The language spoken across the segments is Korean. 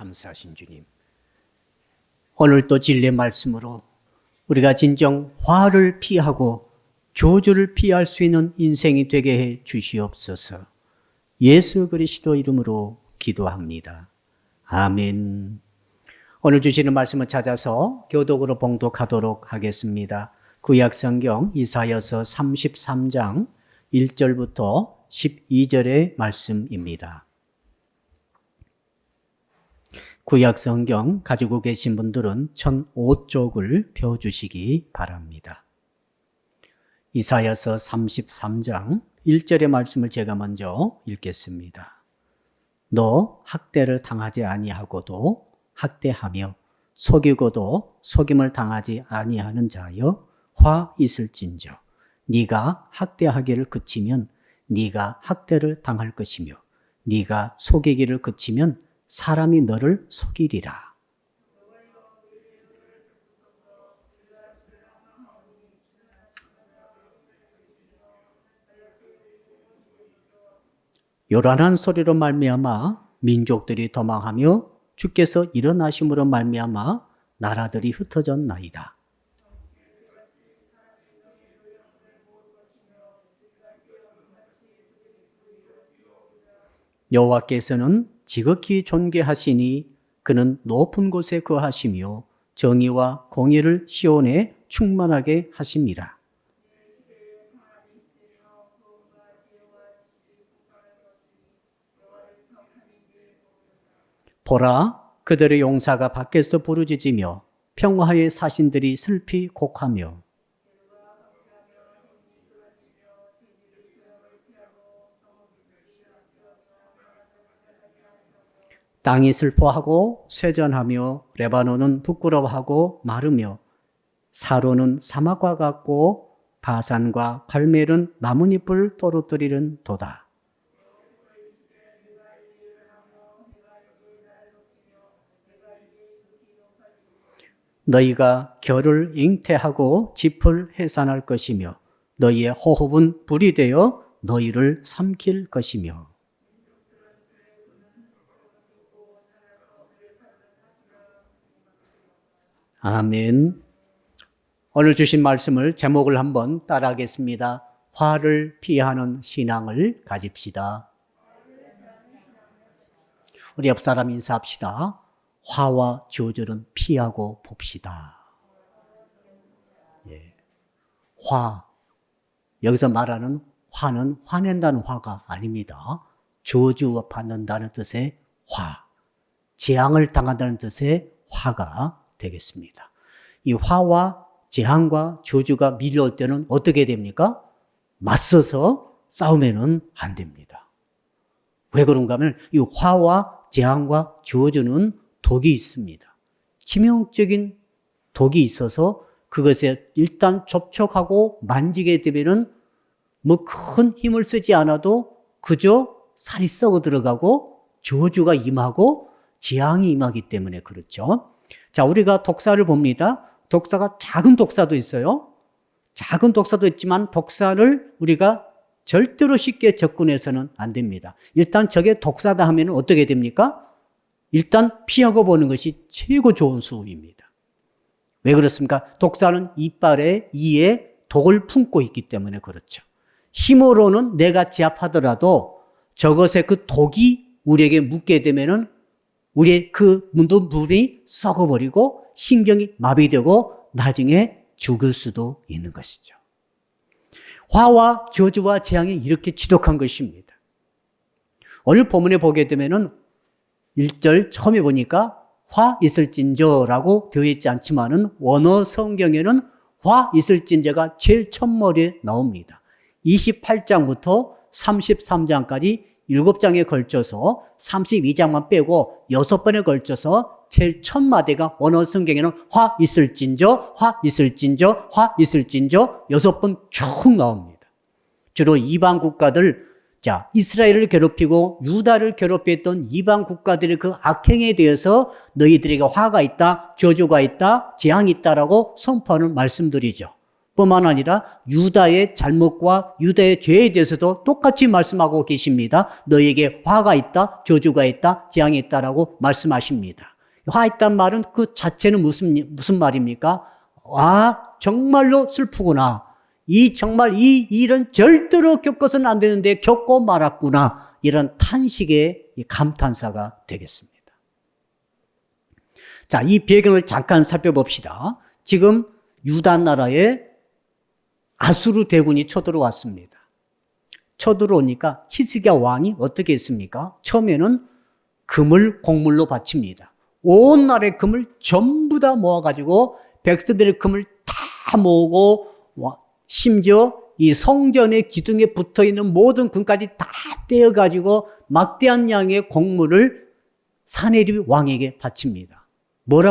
감사하신 주님. 오늘 또 진리의 말씀으로 우리가 진정 화를 피하고 저주를 피할 수 있는 인생이 되게 해 주시옵소서. 예수 그리스도 이름으로 기도합니다. 아멘. 오늘 주시는 말씀을 찾아서 교독으로 봉독하도록 하겠습니다. 구약성경 이사야서 33장 1절부터 12절의 말씀입니다. 구약성경 가지고 계신 분들은 1005쪽을 펴주시기 바랍니다. 이사야서 33장 1절의 말씀을 제가 먼저 읽겠습니다. 너 학대를 당하지 아니하고도 학대하며 속이고도 속임을 당하지 아니하는 자여 화 있을진저 네가 학대하기를 그치면 네가 학대를 당할 것이며 네가 속이기를 그치면 사람이 너를 속이리라. 요란한 소리로 말미암아 민족들이 도망하며 주께서 일어나심으로 말미암아 나라들이 흩어졌나이다. 여호와께서는 지극히 존귀하시니 그는 높은 곳에 거하시며 정의와 공의를 시온에 충만하게 하심이라. 보라, 그들의 용사가 밖에서 부르짖으며 평화의 사신들이 슬피 곡하며 땅이 슬퍼하고 쇠전하며 레바논은 부끄러워하고 마르며 사로는 사막과 같고 바산과 갈멜은 나뭇잎을 떨어뜨리는 도다. 너희가 결을 잉태하고 짚을 해산할 것이며 너희의 호흡은 불이 되어 너희를 삼킬 것이며 아멘. 오늘 주신 말씀을 제목을 한번 따라하겠습니다. 화를 피하는 신앙을 가집시다. 우리 옆 사람 인사합시다. 화와 저주는 피하고 봅시다. 예. 화, 여기서 말하는 화는 화낸다는 화가 아닙니다. 저주 받는다는 뜻의 화, 재앙을 당한다는 뜻의 화가 되겠습니다. 이 화와 재앙과 저주가 밀려올 때는 어떻게 됩니까? 맞서서 싸우면은 안 됩니다. 왜 그런가 하면 이 화와 재앙과 저주는 독이 있습니다. 치명적인 독이 있어서 그것에 일단 접촉하고 만지게 되면은 뭐 큰 힘을 쓰지 않아도 그저 살이 썩어 들어가고 저주가 임하고 재앙이 임하기 때문에 그렇죠. 자, 우리가 독사를 봅니다. 독사가 작은 독사도 있어요. 작은 독사도 있지만 독사를 우리가 절대로 쉽게 접근해서는 안 됩니다. 일단 저게 독사다 하면 어떻게 됩니까? 일단 피하고 보는 것이 최고 좋은 수입니다. 왜 그렇습니까? 독사는 이빨에, 이에 독을 품고 있기 때문에 그렇죠. 힘으로는 내가 제압하더라도 저것에 그 독이 우리에게 묻게 되면은 우리의 그 물이 썩어버리고 신경이 마비되고 나중에 죽을 수도 있는 것이죠. 화와 저주와 재앙이 이렇게 지독한 것입니다. 오늘 본문에 보게 되면은 1절 처음에 보니까 화 있을진저라고 되어 있지 않지만은 원어 성경에는 화 있을진저가 제일 첫머리에 나옵니다. 28장부터 33장까지 7장에 걸쳐서 32장만 빼고 6번에 걸쳐서 제일 첫 마디가 원어 성경에는 화 있을진저, 화 있을진저, 화 있을진저 6번 쭉 나옵니다. 주로 이방 국가들, 자, 이스라엘을 괴롭히고 유다를 괴롭혔던 이방 국가들의 그 악행에 대해서 너희들에게 화가 있다, 저주가 있다, 재앙이 있다라고 선포하는 말씀들이죠. 뿐만 아니라 유다의 잘못과 유다의 죄에 대해서도 똑같이 말씀하고 계십니다. 너에게 화가 있다, 저주가 있다, 재앙이 있다라고 말씀하십니다. 화 있단 말은 그 자체는 무슨 말입니까? 정말로 슬프구나. 정말 이 일은 절대로 겪어서는 안 되는데 겪고 말았구나. 이런 탄식의 감탄사가 되겠습니다. 자, 이 배경을 잠깐 살펴봅시다. 지금 유다 나라에 아수르 대군이 쳐들어왔습니다. 쳐들어오니까 히스기야 왕이 어떻게 했습니까? 처음에는 금을 곡물로 바칩니다. 온 나라의 금을 전부 다 모아가지고 백성들의 금을 다 모으고 심지어 이 성전의 기둥에 붙어있는 모든 금까지 다 떼어가지고 막대한 양의 곡물을 사네립 왕에게 바칩니다. 뭐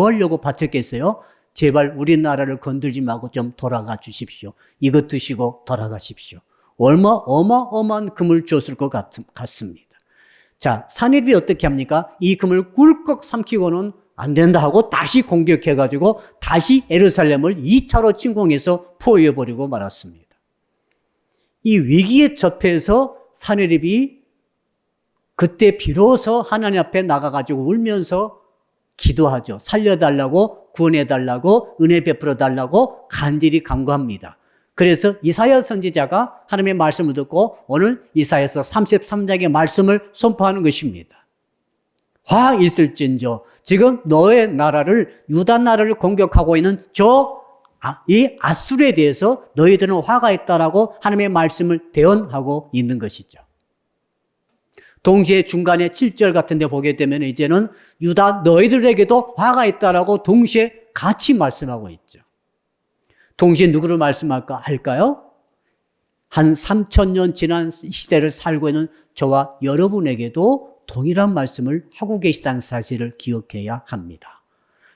하려고 바쳤겠어요? 제발 우리나라를 건들지 말고 좀 돌아가 주십시오. 이것 드시고 돌아가십시오. 어마어마한 금을 줬을 것 같습니다. 자, 사네립이 어떻게 합니까? 이 금을 꿀꺽 삼키고는 안 된다 하고 다시 공격해가지고 다시 예루살렘을 2차로 침공해서 포위해버리고 말았습니다. 이 위기에 접해서 사네립이 그때 비로소 하나님 앞에 나가가지고 울면서 기도하죠. 살려달라고, 구원해달라고, 은혜 베풀어달라고 간절히 간구합니다. 그래서 이사야 선지자가 하나님의 말씀을 듣고 오늘 이사야서 33장의 말씀을 선포하는 것입니다. 화 있을진저, 지금 너의 나라를, 유다 나라를 공격하고 있는 이 아수르에 대해서 너희들은 화가 있다라고 하나님의 말씀을 대언하고 있는 것이죠. 동시에 중간에 7절 같은 데 보게 되면 이제는 유다 너희들에게도 화가 있다라고 동시에 같이 말씀하고 있죠. 동시에 누구를 할까요? 한 3,000년 지난 시대를 살고 있는 저와 여러분에게도 동일한 말씀을 하고 계시다는 사실을 기억해야 합니다.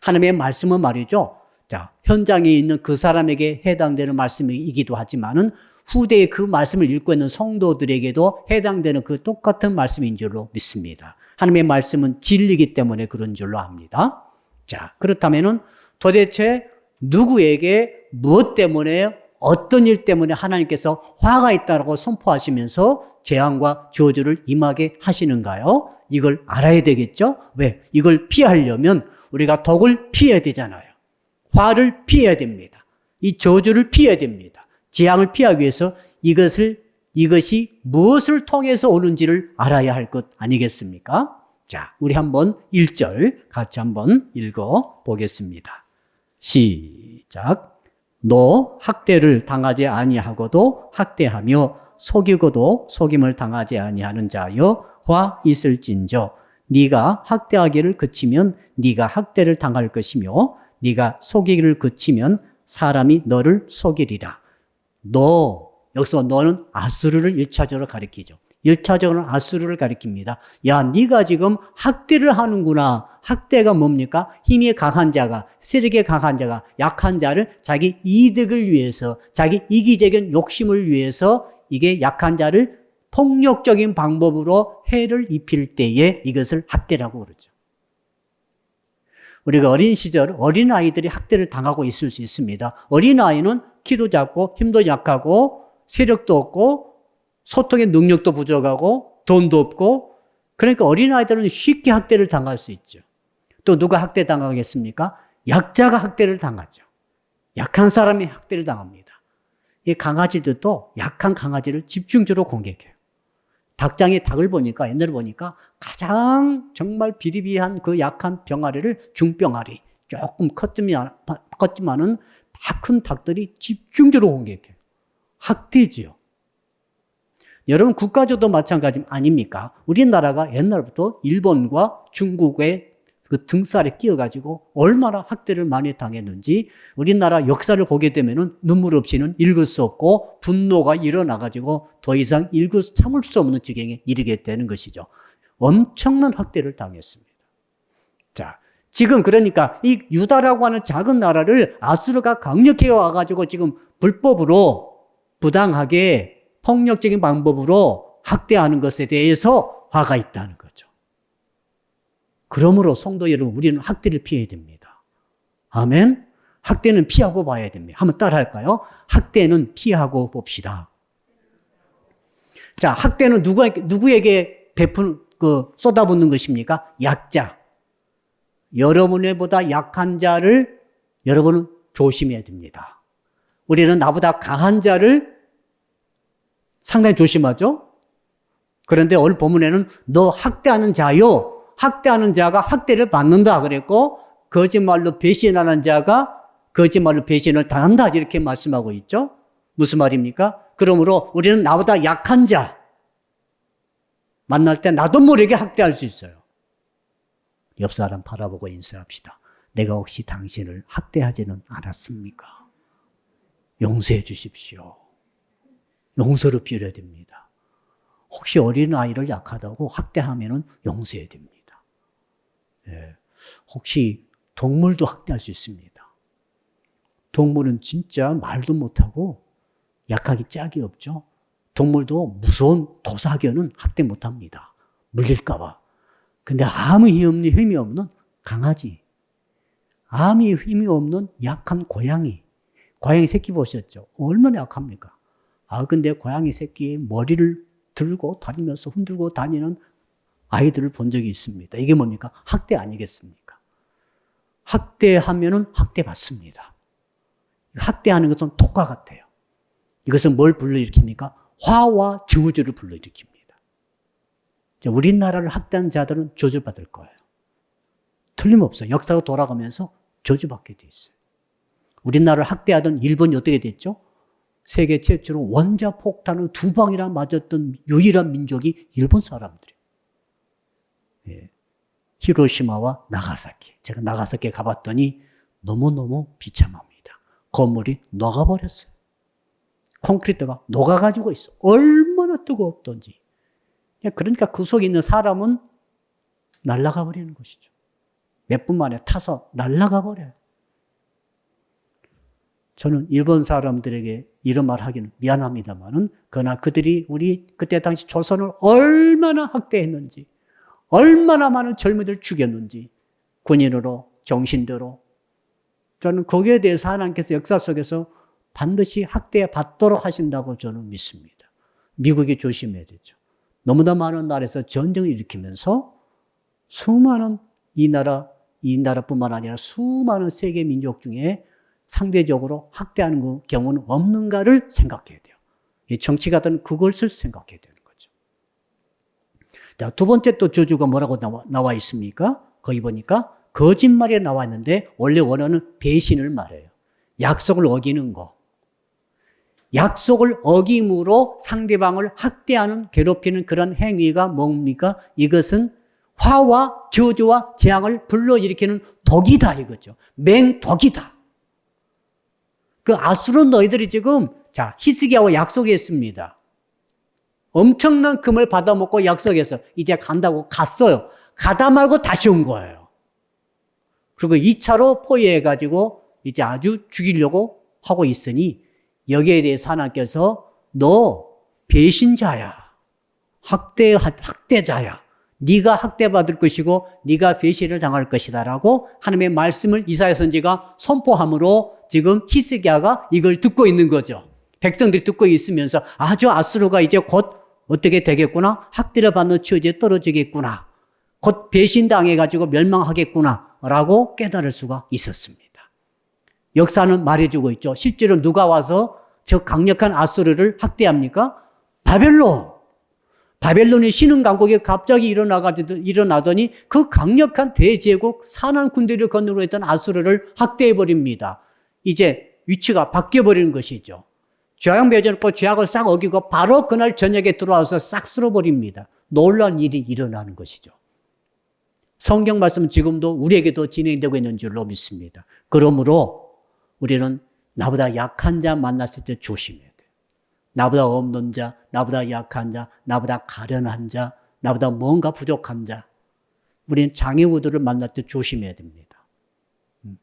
하나님의 말씀은 말이죠. 자, 현장에 있는 그 사람에게 해당되는 말씀이기도 하지만은 후대에 그 말씀을 읽고 있는 성도들에게도 해당되는 그 똑같은 말씀인 줄로 믿습니다. 하나님의 말씀은 진리이기 때문에 그런 줄로 압니다. 자, 그렇다면은 도대체 누구에게 무엇 때문에 어떤 일 때문에 하나님께서 화가 있다고 선포하시면서 재앙과 저주를 임하게 하시는가요? 이걸 알아야 되겠죠? 왜? 이걸 피하려면 우리가 독을 피해야 되잖아요. 화를 피해야 됩니다. 이 저주를 피해야 됩니다. 재앙을 피하기 위해서 이것이 무엇을 통해서 오는지를 알아야 할 것 아니겠습니까? 자, 우리 한번 1절 같이 한번 읽어 보겠습니다. 시작. 너 학대를 당하지 아니하고도 학대하며 속이고도 속임을 당하지 아니하는 자여 화 있을진저 네가 학대하기를 그치면 네가 학대를 당할 것이며 네가 속이기를 그치면 사람이 너를 속이리라. 여기서 너는 아수르를 1차적으로 가리키죠. 1차적으로는 아수르를 가리킵니다. 야, 네가 지금 학대를 하는구나. 학대가 뭡니까? 힘이 강한 자가, 세력이 강한 자가 약한 자를 자기 이득을 위해서, 자기 이기적인 욕심을 위해서 이게 약한 자를 폭력적인 방법으로 해를 입힐 때에 이것을 학대라고 그러죠. 우리가 어린 시절 어린아이들이 학대를 당하고 있을 수 있습니다. 어린아이는 키도 작고 힘도 약하고 세력도 없고 소통의 능력도 부족하고 돈도 없고 그러니까 어린아이들은 쉽게 학대를 당할 수 있죠. 또 누가 학대 당하겠습니까? 약자가 학대를 당하죠. 약한 사람이 학대를 당합니다. 이 강아지들도 약한 강아지를 집중적으로 공격해요. 닭장에 닭을 보니까 옛날에 보니까 가장 정말 비리비한 그 약한 병아리를 중병아리 조금 컸지만은 다 큰 닭들이 집중적으로 공격해요. 학대지요. 여러분 국가적도 마찬가지 아닙니까? 우리나라가 옛날부터 일본과 중국의 그 등살에 끼어가지고 얼마나 학대를 많이 당했는지 우리나라 역사를 보게 되면은 눈물 없이는 읽을 수 없고 분노가 일어나가지고 더 이상 참을 수 없는 지경에 이르게 되는 것이죠. 엄청난 학대를 당했습니다. 자, 지금 그러니까 이 유다라고 하는 작은 나라를 아수르가 강력히 와가지고 지금 불법으로 부당하게 폭력적인 방법으로 학대하는 것에 대해서 화가 있다는 거죠. 그러므로 성도 여러분, 우리는 학대를 피해야 됩니다. 아멘. 학대는 피하고 봐야 됩니다. 한번 따라 할까요? 학대는 피하고 봅시다. 자, 학대는 누구에게 쏟아붓는 것입니까? 약자. 여러분보다 약한 자를 여러분은 조심해야 됩니다. 우리는 나보다 강한 자를 상당히 조심하죠? 그런데 오늘 본문에는 너 학대하는 자요. 학대하는 자가 학대를 받는다 그랬고 거짓말로 배신하는 자가 거짓말로 배신을 당한다 이렇게 말씀하고 있죠. 무슨 말입니까? 그러므로 우리는 나보다 약한 자 만날 때 나도 모르게 학대할 수 있어요. 옆 사람 바라보고 인사합시다. 내가 혹시 당신을 학대하지는 않았습니까? 용서해 주십시오. 용서를 빌어야 됩니다. 혹시 어린아이를 약하다고 학대하면 용서해야 됩니다. 예. 혹시 동물도 학대할 수 있습니다. 동물은 진짜 말도 못하고 약하기 짝이 없죠. 동물도 무서운 도사견은 학대 못합니다. 물릴까 봐. 근데 아무 힘이 없는 강아지, 아무 힘이 없는 약한 고양이 새끼 보셨죠? 얼마나 약합니까? 근데 고양이 새끼의 머리를 들고 다니면서 흔들고 다니는 아이들을 본 적이 있습니다. 이게 뭡니까? 학대 아니겠습니까? 학대하면은 학대받습니다. 학대하는 것은 독과 같아요. 이것은 뭘 불러일으킵니까? 화와 저주를 불러일으킵니다. 우리나라를 학대한 자들은 저주받을 거예요. 틀림없어요. 역사가 돌아가면서 저주받게 돼 있어요. 우리나라를 학대하던 일본이 어떻게 됐죠? 세계 최초로 원자폭탄을 2방이나 맞았던 유일한 민족이 일본 사람들이에요. 예. 히로시마와 나가사키. 제가 나가사키에 가봤더니 너무너무 비참합니다. 건물이 녹아버렸어요. 콘크리트가 녹아가지고 있어. 얼마나 뜨거웠던지. 그러니까 그 속에 있는 사람은 날아가 버리는 것이죠. 몇 분 만에 타서 날아가 버려요. 저는 일본 사람들에게 이런 말 하기는 미안합니다만은, 그러나 그들이 우리 그때 당시 조선을 얼마나 학대했는지, 얼마나 많은 젊은이들 죽였는지, 군인으로, 정신대로. 저는 거기에 대해서 하나님께서 역사 속에서 반드시 학대받도록 하신다고 저는 믿습니다. 미국이 조심해야 되죠. 너무나 많은 나라에서 전쟁을 일으키면서 수많은 이 나라뿐만 아니라 수많은 세계 민족 중에 상대적으로 학대하는 경우는 없는가를 생각해야 돼요. 정치가든 그것을 생각해야 되는 거죠. 자, 두 번째 또 저주가 뭐라고 나와 있습니까? 거기 보니까 거짓말이 나와 있는데 원래 원어는 배신을 말해요. 약속을 어기는 거. 약속을 어김으로 상대방을 학대하는, 괴롭히는 그런 행위가 뭡니까? 이것은 화와 저주와 재앙을 불러일으키는 독이다 이거죠. 맹독이다. 그 아수르 너희들이 지금 히스기야와 약속했습니다. 엄청난 금을 받아먹고 약속해서 이제 간다고 갔어요. 가다 말고 다시 온 거예요. 그리고 2차로 포위해가지고 이제 아주 죽이려고 하고 있으니 여기에 대해서 하나님께서 너 배신자야. 학대자야. 네가 학대받을 것이고 네가 배신을 당할 것이다라고 하나님의 말씀을 이사야 선지가 선포함으로 지금 히스기야가 이걸 듣고 있는 거죠. 백성들이 듣고 있으면서 저 아수르가 이제 곧 어떻게 되겠구나. 학대를 받는 처지에 떨어지겠구나. 곧 배신당해가지고 멸망하겠구나 라고 깨달을 수가 있었습니다. 역사는 말해주고 있죠. 실제로 누가 와서 저 강력한 아수르를 학대합니까? 바벨론의 신흥강국이 갑자기 일어나더니 그 강력한 대제국 산한 군대를 건너로 했던 아수르를 학대해버립니다. 이제 위치가 바뀌어버리는 것이죠. 죄악 맺어놓고 죄악을 싹 어기고 바로 그날 저녁에 들어와서 싹 쓸어버립니다. 놀라운 일이 일어나는 것이죠. 성경 말씀은 지금도 우리에게도 진행되고 있는 줄로 믿습니다. 그러므로 우리는 나보다 약한 자 만났을 때 조심해야 돼요. 나보다 없는 자, 나보다 약한 자, 나보다 가련한 자, 나보다 뭔가 부족한 자. 우리는 장애우들을 만날 때 조심해야 됩니다.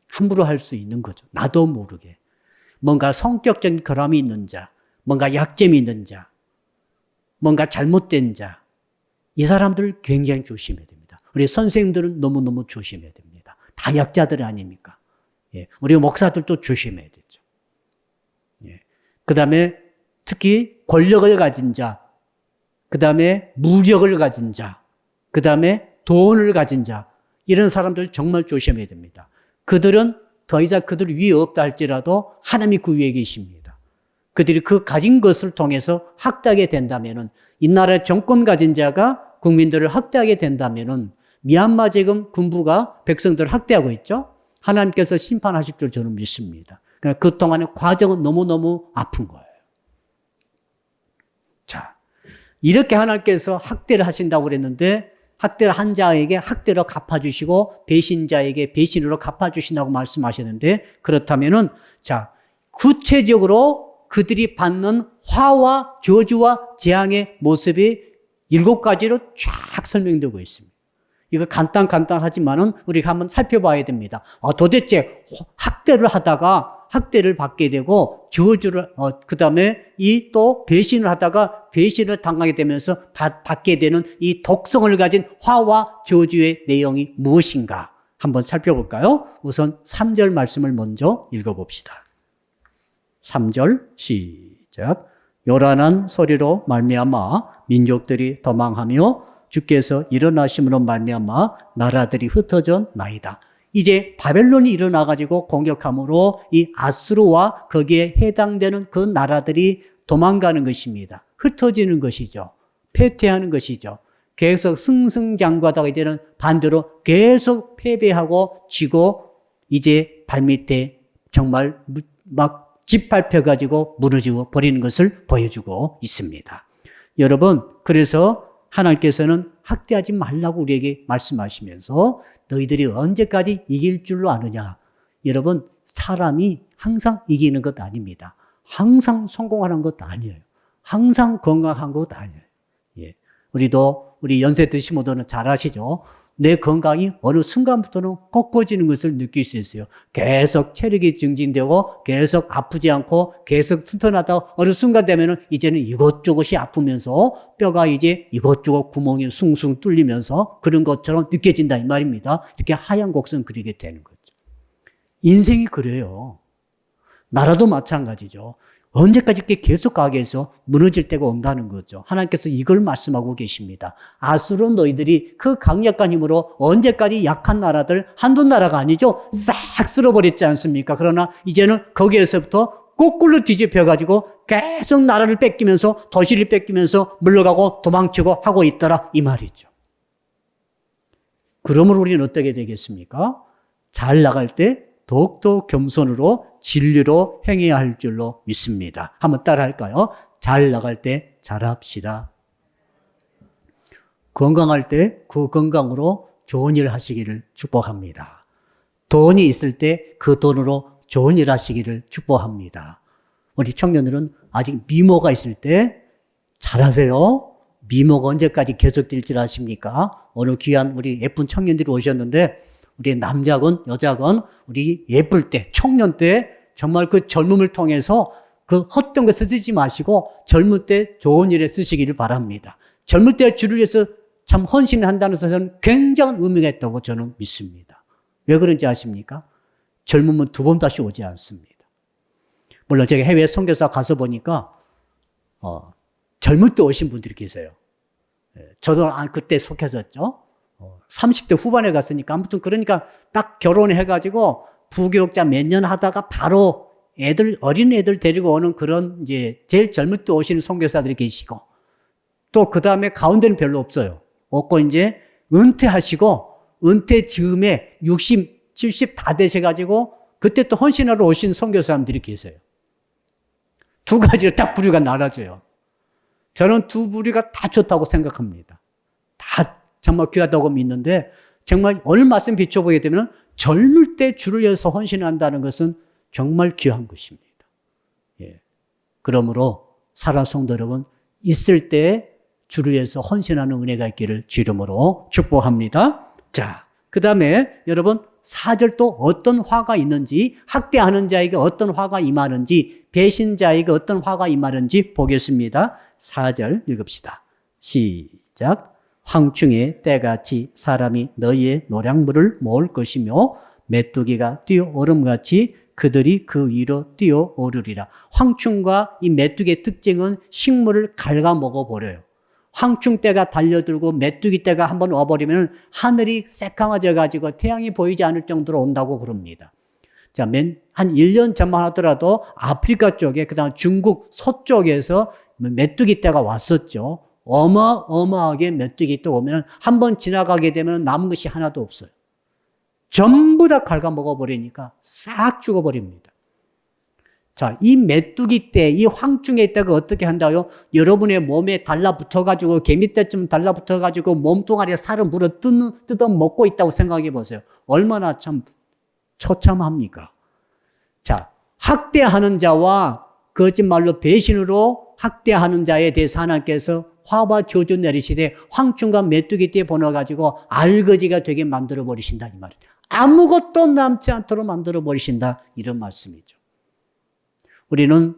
함부로 할 수 있는 거죠. 나도 모르게. 뭔가 성격적인 결함이 있는 자, 뭔가 약점이 있는 자, 뭔가 잘못된 자. 이 사람들을 굉장히 조심해야 됩니다. 우리 선생님들은 너무너무 조심해야 됩니다. 다 약자들 아닙니까? 예. 우리 목사들도 조심해야 되죠. 예. 그 다음에 특히 권력을 가진 자, 그 다음에 무력을 가진 자, 그 다음에 돈을 가진 자, 이런 사람들 정말 조심해야 됩니다. 그들은 더 이상 그들 위에 없다 할지라도 하나님이 그 위에 계십니다. 그들이 그 가진 것을 통해서 학대하게 된다면은, 이 나라의 정권 가진 자가 국민들을 학대하게 된다면은, 미얀마 지금 군부가 백성들을 학대하고 있죠? 하나님께서 심판하실 줄 저는 믿습니다. 그러나 그 동안의 과정은 너무너무 아픈 거예요. 자, 이렇게 하나님께서 학대를 하신다고 그랬는데, 학대를 한 자에게 학대로 갚아주시고 배신자에게 배신으로 갚아주신다고 말씀하셨는데, 그렇다면은, 자, 구체적으로 그들이 받는 화와 저주와 재앙의 모습이 7가지로 쫙 설명되고 있습니다. 이거 간단하지만은 우리가 한번 살펴봐야 됩니다. 도대체 학대를 하다가 학대를 받게 되고 저주를 그 다음에 이 또 배신을 하다가 배신을 당하게 되면서 받게 되는 이 독성을 가진 화와 저주의 내용이 무엇인가 한번 살펴볼까요? 우선 3절 말씀을 먼저 읽어봅시다. 3절 시작. 요란한 소리로 말미암아 민족들이 도망하며 주께서 일어나심으로 말미암아 나라들이 흩어져 나이다. 이제 바벨론이 일어나가지고 공격함으로 이 아수르와 거기에 해당되는 그 나라들이 도망가는 것입니다. 흩어지는 것이죠. 패퇴하는 것이죠. 계속 승승장구하다가 이제는 반대로 계속 패배하고 지고 이제 발밑에 정말 막 짓밟혀가지고 무너지고 버리는 것을 보여주고 있습니다. 여러분, 그래서 하나님께서는 학대하지 말라고 우리에게 말씀하시면서 너희들이 언제까지 이길 줄로 아느냐. 여러분, 사람이 항상 이기는 것 아닙니다. 항상 성공하는 것 아니에요. 항상 건강한 것 아니에요. 예. 우리 연세 드신 분들은 잘 아시죠? 내 건강이 어느 순간부터는 꺾어지는 것을 느낄 수 있어요. 계속 체력이 증진되고 계속 아프지 않고 계속 튼튼하다가 어느 순간 되면은 이제는 이것저것이 아프면서 뼈가 이제 이것저것 구멍이 숭숭 뚫리면서 그런 것처럼 느껴진다 이 말입니다. 이렇게 하얀 곡선 그리게 되는 거죠. 인생이 그래요. 나라도 마찬가지죠. 언제까지 이렇게 계속 가게 해서 무너질 때가 온다는 거죠. 하나님께서 이걸 말씀하고 계십니다. 아수르 너희들이 그 강력한 힘으로 언제까지 약한 나라들, 한두 나라가 아니죠. 싹 쓸어버렸지 않습니까? 그러나 이제는 거기에서부터 거꾸로 뒤집혀가지고 계속 나라를 뺏기면서 도시를 뺏기면서 물러가고 도망치고 하고 있더라 이 말이죠. 그러므로 우리는 어떻게 되겠습니까? 잘 나갈 때 더욱더 겸손으로 진리로 행해야 할 줄로 믿습니다. 한번 따라 할까요? 잘 나갈 때 잘합시다. 건강할 때 그 건강으로 좋은 일 하시기를 축복합니다. 돈이 있을 때 그 돈으로 좋은 일 하시기를 축복합니다. 우리 청년들은 아직 미모가 있을 때 잘하세요. 미모가 언제까지 계속될 줄 아십니까? 오늘 귀한 우리 예쁜 청년들이 오셨는데 우리 남자건 여자건 우리 예쁠 때, 청년 때 정말 그 젊음을 통해서 그 헛된 것에 쓰지 마시고 젊을 때 좋은 일에 쓰시기를 바랍니다. 젊을 때 주를 위해서 참 헌신을 한다는 것은 굉장한 의미가 있다고 저는 믿습니다. 왜 그런지 아십니까? 젊으면 두 번 다시 오지 않습니다. 물론 제가 해외 선교사 가서 보니까 젊을 때 오신 분들이 계세요. 저도 그때 속했었죠. 30대 후반에 갔으니까 아무튼 그러니까 딱 결혼해가지고 부교육자 몇 년 하다가 바로 어린 애들 데리고 오는 그런 이제 제일 젊을 때 오시는 선교사들이 계시고 또 그 다음에 가운데는 별로 없어요. 없고 이제 은퇴하시고 은퇴 즈음에 60, 70 다 되셔가지고 그때 또 헌신하러 오신 선교사님들이 계세요. 두 가지로 딱 부류가 나눠져요. 저는 두 부류가 다 좋다고 생각합니다. 다 정말 귀하다고 믿는데 정말 오늘 말씀 비춰보게 되면 젊을 때 주를 위해서 헌신한다는 것은 정말 귀한 것입니다. 예. 그러므로 사랑 성도 여러분, 있을 때 주를 위해서 헌신하는 은혜가 있기를 주 이름으로 축복합니다. 자, 그 다음에 여러분 4절 또 어떤 화가 있는지, 학대하는 자에게 어떤 화가 임하는지, 배신자에게 어떤 화가 임하는지 보겠습니다. 4절 읽읍시다. 시작. 황충의 때같이 사람이 너희의 노량물을 모을 것이며 메뚜기가 뛰어오름같이 그들이 그 위로 뛰어오르리라. 황충과 이 메뚜기의 특징은 식물을 갉아먹어 버려요. 황충떼가 달려들고 메뚜기떼가 한번 와버리면 하늘이 새까마져 가지고 태양이 보이지 않을 정도로 온다고 그럽니다. 자, 한 1년 전만 하더라도 아프리카 쪽에, 그 다음 중국 서쪽에서 메뚜기떼가 왔었죠. 어마어마하게 메뚜기떼 오면 한번 지나가게 되면 남은 것이 하나도 없어요. 전부 다 갉아먹어버리니까 싹 죽어버립니다. 자, 이 메뚜기떼, 이 황충의 떼가 어떻게 한다요? 여러분의 몸에 달라붙어가지고, 개미떼쯤 달라붙어가지고 몸뚱아리에 살을 물어 뜯어 먹고 있다고 생각해 보세요. 얼마나 참 처참합니까? 자, 학대하는 자와 거짓말로 배신으로 학대하는 자에 대해서 하나님께서 화와 저주 내리시되 황충과 메뚜기떼 보내가지고 알거지가 되게 만들어 버리신다, 이 말이에요. 아무것도 남지 않도록 만들어 버리신다, 이런 말씀이죠. 우리는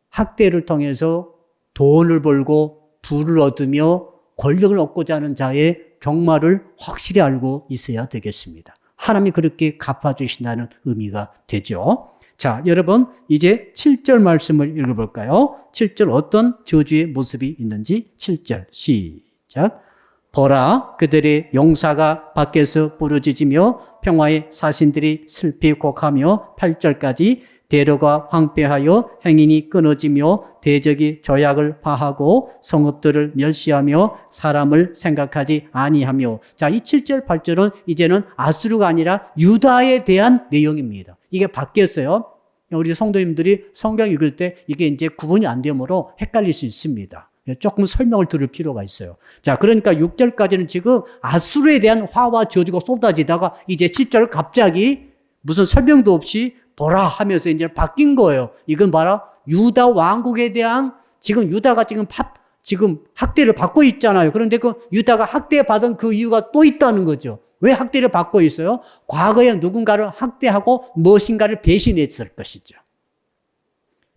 학대를 통해서 돈을 벌고 부를 얻으며 권력을 얻고자 하는 자의 종말을 확실히 알고 있어야 되겠습니다. 하나님이 그렇게 갚아주신다는 의미가 되죠. 자, 여러분 이제 7절 말씀을 읽어볼까요? 7절 어떤 저주의 모습이 있는지 7절 시작. 보라, 그들의 용사가 밖에서 부르짖으며 평화의 사신들이 슬피 곡하며 8절까지 대로가 황폐하여 행인이 끊어지며 대적이 조약을 파하고 성읍들을 멸시하며 사람을 생각하지 아니하며. 자, 이 7절 8절은 이제는 아수르가 아니라 유다에 대한 내용입니다. 이게 바뀌었어요. 우리 성도님들이 성경 읽을 때 이게 이제 구분이 안 되므로 헷갈릴 수 있습니다. 조금 설명을 들을 필요가 있어요. 자, 그러니까 6절까지는 지금 아수르에 대한 화와 저주가 쏟아지다가 이제 7절 갑자기 무슨 설명도 없이 보라 하면서 이제 바뀐 거예요. 이건 봐라. 유다 왕국에 대한, 지금 유다가 지금 학대를 받고 있잖아요. 그런데 그 유다가 학대받은 그 이유가 또 있다는 거죠. 왜 학대를 받고 있어요? 과거에 누군가를 학대하고 무엇인가를 배신했을 것이죠.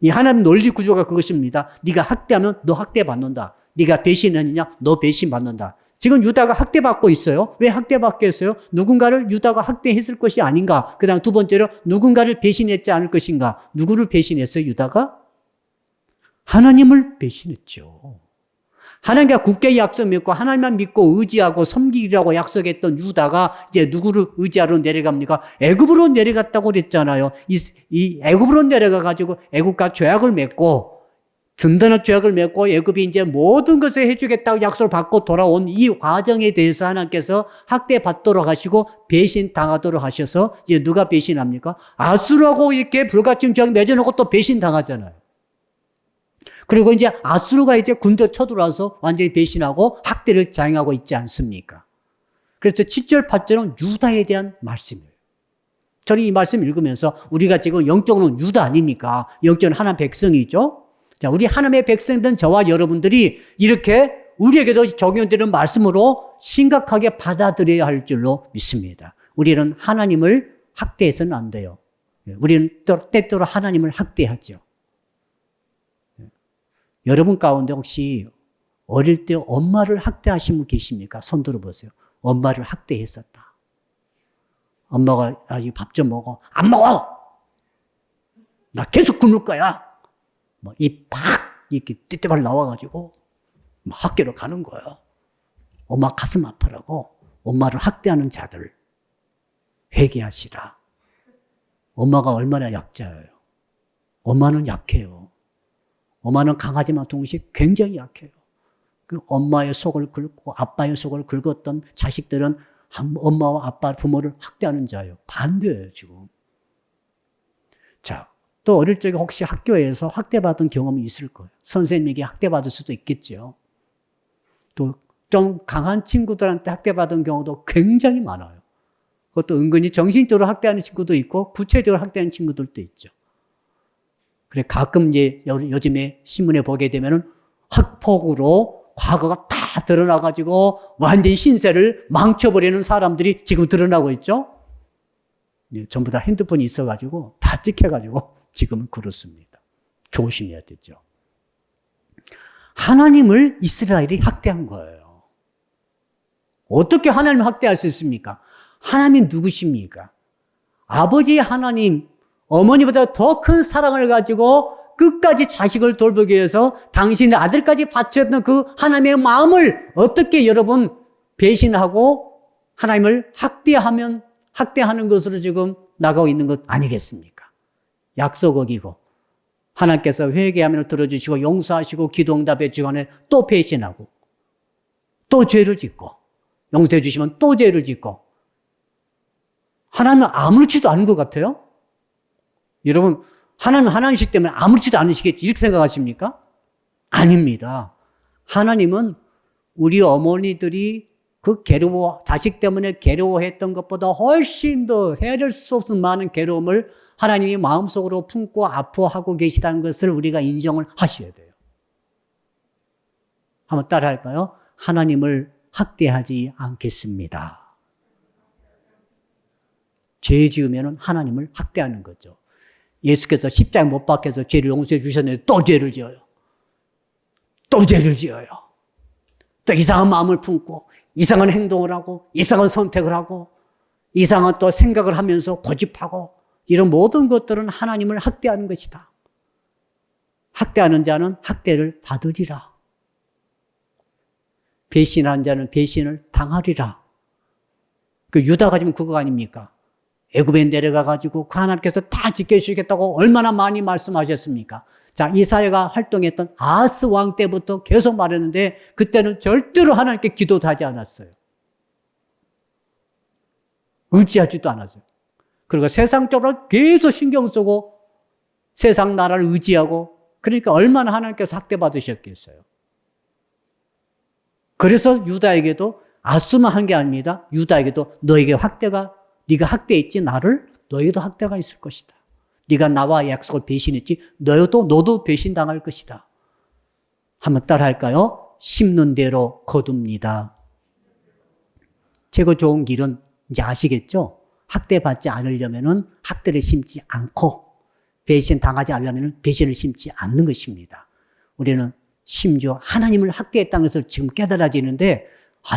이 하나님 논리 구조가 그것입니다. 네가 학대하면 너 학대받는다. 네가 배신하느냐? 너 배신받는다. 지금 유다가 학대받고 있어요. 왜 학대받겠어요? 누군가를 유다가 학대했을 것이 아닌가. 그 다음 두 번째로 누군가를 배신했지 않을 것인가. 누구를 배신했어요, 유다가? 하나님을 배신했죠. 하나님과 굳게 약속 믿고 하나님만 믿고 의지하고 섬기라고 약속했던 유다가 이제 누구를 의지하러 내려갑니까? 애굽으로 내려갔다고 그랬잖아요. 이 애굽으로 내려가가지고 애굽과 죄악을 맺고 든든한 죄악을 맺고 애굽이 이제 모든 것을 해주겠다고 약속을 받고 돌아온 이 과정에 대해서 하나님께서 학대받도록 하시고 배신당하도록 하셔서 이제 누가 배신합니까? 아수르하고 이렇게 불가침 죄악 맺어놓고 또 배신당하잖아요. 그리고 이제 아수르가 이제 군대 쳐들어와서 완전히 배신하고 학대를 자행하고 있지 않습니까? 그래서 7절, 8절은 유다에 대한 말씀이에요. 저는 이 말씀 읽으면서 우리가 지금 영적으로는 유다 아닙니까? 영적으로는 하나님의 백성이죠? 자, 우리 하나님의 백성된 저와 여러분들이 이렇게 우리에게도 적용되는 말씀으로 심각하게 받아들여야 할 줄로 믿습니다. 우리는 하나님을 학대해서는 안 돼요. 우리는 때때로 하나님을 학대하죠. 여러분 가운데 혹시 어릴 때 엄마를 학대하신 분 계십니까? 손 들어보세요. 엄마를 학대했었다. 엄마가 밥 좀 먹어. 안 먹어! 나 계속 굶을 거야. 입 팍 이렇게 띠띠발 나와가지고 학교로 가는 거야. 엄마 가슴 아파라고 엄마를 학대하는 자들 회개하시라. 엄마가 얼마나 약자예요. 엄마는 약해요. 엄마는 강하지만 동시에 굉장히 약해요. 그 엄마의 속을 긁고 아빠의 속을 긁었던 자식들은 엄마와 아빠, 부모를 학대하는 자예요. 반대예요, 지금. 자, 또 어릴 적에 혹시 학교에서 학대받은 경험이 있을 거예요. 선생님에게 학대받을 수도 있겠죠. 또 좀 강한 친구들한테 학대받은 경우도 굉장히 많아요. 그것도 은근히 정신적으로 학대하는 친구도 있고 구체적으로 학대하는 친구들도 있죠. 그래 가끔 이제 요즘에 신문에 보게 되면은 학폭으로 과거가 다 드러나가지고 완전히 신세를 망쳐버리는 사람들이 지금 드러나고 있죠. 전부 다 핸드폰이 있어가지고 다 찍혀가지고 지금은 그렇습니다. 조심해야 되죠. 하나님을 이스라엘이 학대한 거예요. 어떻게 하나님을 학대할 수 있습니까? 하나님이 누구십니까? 아버지 하나님, 어머니보다 더 큰 사랑을 가지고 끝까지 자식을 돌보기 위해서 당신의 아들까지 바쳤던 그 하나님의 마음을 어떻게 여러분 배신하고 하나님을 학대하는 것으로 지금 나가고 있는 것 아니겠습니까? 약속 어기고 하나님께서 회개하면 들어주시고 용서하시고 기도 응답해 주시고 또 배신하고 또 죄를 짓고 용서해 주시면 또 죄를 짓고 하나님은 아무렇지도 않은 것 같아요? 여러분 하나님은 하나님이시기 때문에 아무렇지도 않으시겠지 이렇게 생각하십니까? 아닙니다. 하나님은 우리 어머니들이 그 자식 때문에 괴로워했던 것보다 훨씬 더 헤아릴 수 없는 많은 괴로움을 하나님이 마음속으로 품고 아파하고 계시다는 것을 우리가 인정을 하셔야 돼요. 한번 따라 할까요? 하나님을 학대하지 않겠습니다. 죄 지으면 하나님을 학대하는 거죠. 예수께서 십자가에 못 박혀서 죄를 용서해 주셨는데 또 죄를 지어요. 또 죄를 지어요. 또 이상한 마음을 품고 이상한 행동을 하고 이상한 선택을 하고 이상한 또 생각을 하면서 고집하고 이런 모든 것들은 하나님을 학대하는 것이다. 학대하는 자는 학대를 받으리라. 배신한 자는 배신을 당하리라. 그 유다가 지금 그거 아닙니까? 애굽에 내려가가지고 그 하나님께서 다 지켜주시겠다고 얼마나 많이 말씀하셨습니까? 자, 이사야가 활동했던 아하스 왕 때부터 계속 말했는데 그때는 절대로 하나님께 기도도 하지 않았어요. 의지하지도 않았어요. 그리고 세상적으로 계속 신경 쓰고 세상 나라를 의지하고 그러니까 얼마나 하나님께서 학대받으셨겠어요. 그래서 유다에게도 아수만 한 게 아닙니다. 유다에게도 너에게 네가 학대했지 나를 너에게도 학대가 있을 것이다. 네가 나와 약속을 배신했지 너도 배신당할 것이다. 한번 따라 할까요? 심는 대로 거둡니다. 최고 좋은 길은 이제 아시겠죠? 학대받지 않으려면은 학대를 심지 않고 배신 당하지 않으려면 배신을 심지 않는 것입니다. 우리는 심지어 하나님을 학대했다는 것을 지금 깨달아지는데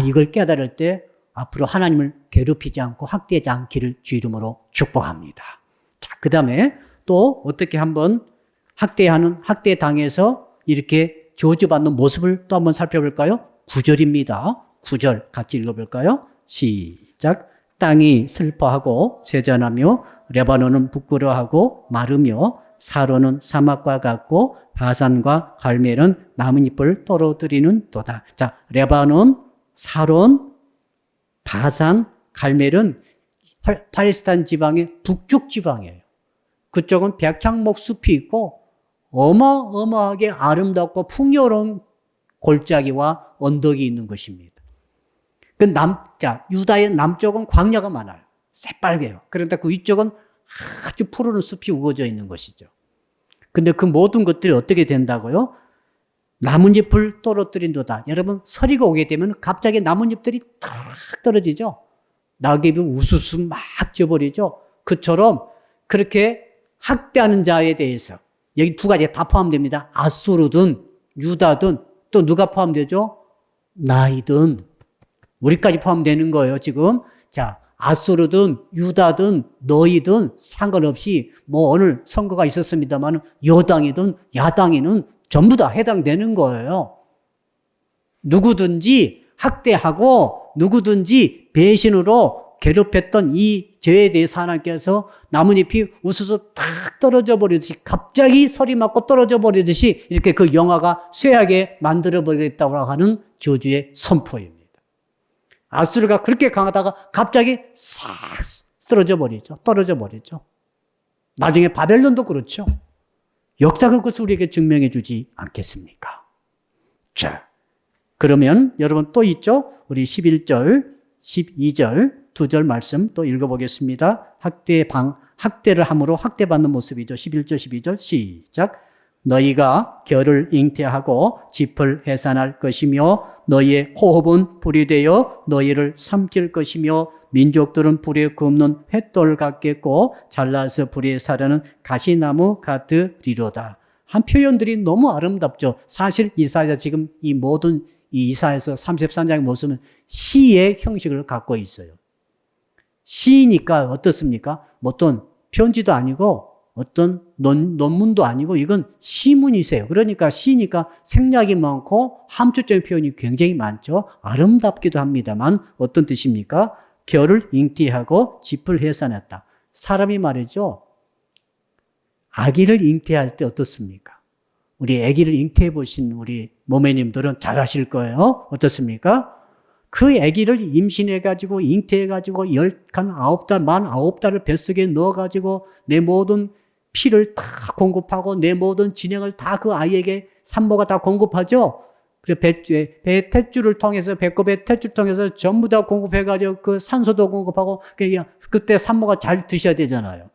이걸 깨달을 때 앞으로 하나님을 괴롭히지 않고 학대하지 않기를 주 이름으로 축복합니다. 자, 그 다음에 또 어떻게 한번 학대당해서 이렇게 저주받는 모습을 또 한번 살펴볼까요? 9절입니다. 9절 같이 읽어볼까요? 시작. 땅이 슬퍼하고 쇠잔하며 레바논은 부끄러워하고 마르며 사론은 사막과 같고 바산과 갈멜은 나뭇잎을 떨어뜨리는 도다. 자, 레바논, 사론, 바산, 갈멜은 팔레스타인 지방의 북쪽 지방이에요. 그쪽은 백향목 숲이 있고 어마어마하게 아름답고 풍요로운 골짜기와 언덕이 있는 것입니다. 유다의 남쪽은 광야가 많아요. 새빨개요. 그런데 그 위쪽은 아주 푸르른 숲이 우거져 있는 것이죠. 근데 그 모든 것들이 어떻게 된다고요? 나뭇잎을 떨어뜨린도다. 여러분, 서리가 오게 되면 갑자기 나뭇잎들이 탁 떨어지죠? 낙엽이 우수수 막 져버리죠? 그처럼 그렇게 학대하는 자에 대해서 여기 두 가지 다 포함됩니다. 아수르든 유다든 또 누가 포함되죠? 나이든 우리까지 포함되는 거예요, 지금. 자, 아수르든 유다든 너희든 상관없이 오늘 선거가 있었습니다만 여당이든 야당이든 전부 다 해당되는 거예요. 누구든지 학대하고 누구든지 배신으로 괴롭혔던 이 죄에 대해서 하나님께서 나뭇잎이 우수수 탁 떨어져 버리듯이 갑자기 서리 맞고 떨어져 버리듯이 이렇게 그 영화가 쇠하게 만들어 버리겠다고 하는 저주의 선포입니다. 아수르가 그렇게 강하다가 갑자기 싹 떨어져 버리죠. 나중에 바벨론도 그렇죠. 역사가 그것을 우리에게 증명해 주지 않겠습니까? 자, 그러면 여러분 또 있죠? 우리 11절, 12절, 2절 말씀 또 읽어보겠습니다. 학대를 함으로 학대받는 모습이죠. 11절, 12절 시작. 너희가 겨를 잉태하고 짚을 해산할 것이며 너희의 호흡은 불이 되어 너희를 삼킬 것이며 민족들은 불에 굽는 횃돌 같겠고 잘라서 불에 사르는 가시나무 같으리로다. 한 표현들이 너무 아름답죠. 사실 이사야 지금 이 모든 이 이사야서 33장의 모습은 시의 형식을 갖고 있어요. 시니까 어떻습니까? 뭐 어떤 편지도 아니고 어떤 논문도 아니고 이건 시문이세요. 그러니까 시니까 생략이 많고 함축적인 표현이 굉장히 많죠. 아름답기도 합니다만 어떤 뜻입니까? 결을 잉태하고 짚을 해산했다. 사람이 말이죠. 아기를 잉태할 때 어떻습니까? 우리 아기를 잉태해 보신 우리 모매님들은 잘 아실 거예요. 어떻습니까? 그 아기를 임신해가지고 잉태해가지고 19달, 만 9달을 뱃속에 넣어가지고 내 모든 피를 다 공급하고 내 모든 진행을 다 그 아이에게 산모가 다 공급하죠. 그래 배 탯줄을 통해서 배꼽의 탯줄 통해서 전부 다 공급해가지고 그 산소도 공급하고 그때 산모가 잘 드셔야 되잖아요.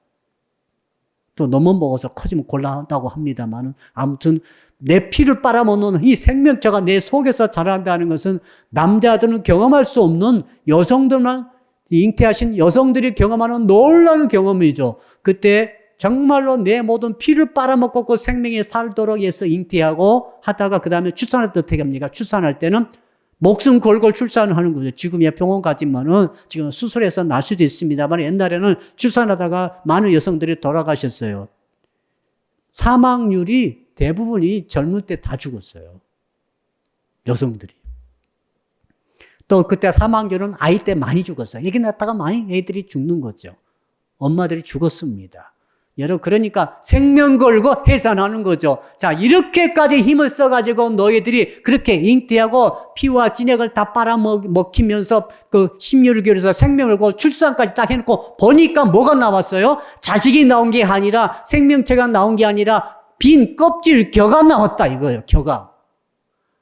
또 너무 먹어서 커지면 곤란하다고 합니다만 아무튼 내 피를 빨아먹는 이 생명체가 내 속에서 자란다는 것은 남자들은 경험할 수 없는 여성들만 잉태하신 여성들이 경험하는 놀라운 경험이죠. 그때 정말로 내 모든 피를 빨아먹고 그 생명이 살도록 해서 잉태하고 하다가 그 다음에 출산할 때 어떻게 합니까? 출산할 때는 목숨 걸고 출산을 하는 거죠. 지금이야 병원 가지만은 지금 수술해서 날 수도 있습니다만 옛날에는 출산하다가 많은 여성들이 돌아가셨어요. 사망률이 대부분이 젊을 때 다 죽었어요. 여성들이. 또 그때 사망률은 아이 때 많이 죽었어요. 애기 낳다가 많이 애들이 죽는 거죠. 엄마들이 죽었습니다. 여러분, 그러니까 생명 걸고 해산하는 거죠. 자, 이렇게까지 힘을 써가지고 너희들이 그렇게 잉태하고 피와 진액을 다 빨아먹히면서 그 심혈을 생명을 걸고 출산까지 딱 해놓고 보니까 뭐가 나왔어요? 자식이 나온 게 아니라 생명체가 나온 게 아니라 빈 껍질 겨가 나왔다 이거예요. 겨가.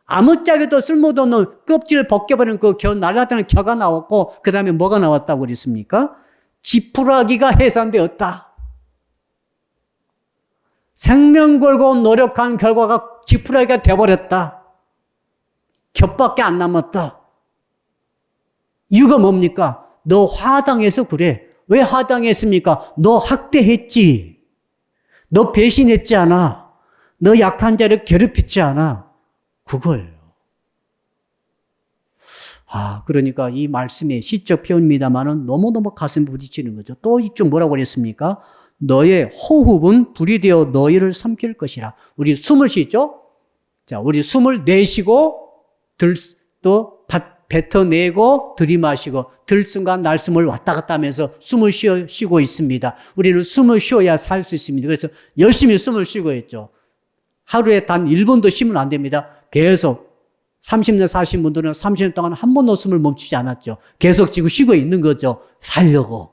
아무짝에도 쓸모도 없는 껍질을 벗겨버리는 그 날아다니는 겨가 나왔고 그 다음에 뭐가 나왔다고 그랬습니까? 지푸라기가 해산되었다. 생명 걸고 노력한 결과가 지푸라기가 돼버렸다. 겹밖에 안 남았다. 이유가 뭡니까? 너 화당해서 그래. 왜 화당했습니까? 너 학대했지. 너 배신했지 않아. 너 약한 자를 괴롭혔지 않아. 그거예요. 그러니까 이 말씀의 시적 표현입니다만은 너무너무 가슴 부딪히는 거죠. 또 이쪽 뭐라고 그랬습니까? 너의 호흡은 불이 되어 너희를 삼킬 것이라. 우리 숨을 쉬죠? 자, 우리 숨을 내쉬고, 또 뱉어내고, 들이마시고, 들숨과 날숨을 왔다 갔다 하면서 숨을 쉬고 있습니다. 우리는 숨을 쉬어야 살 수 있습니다. 그래서 열심히 숨을 쉬고 있죠. 하루에 단 1분도 쉬면 안 됩니다. 계속 30년 사신 분들은 30년 동안 한 번도 숨을 멈추지 않았죠. 계속 지금 쉬고 있는 거죠. 살려고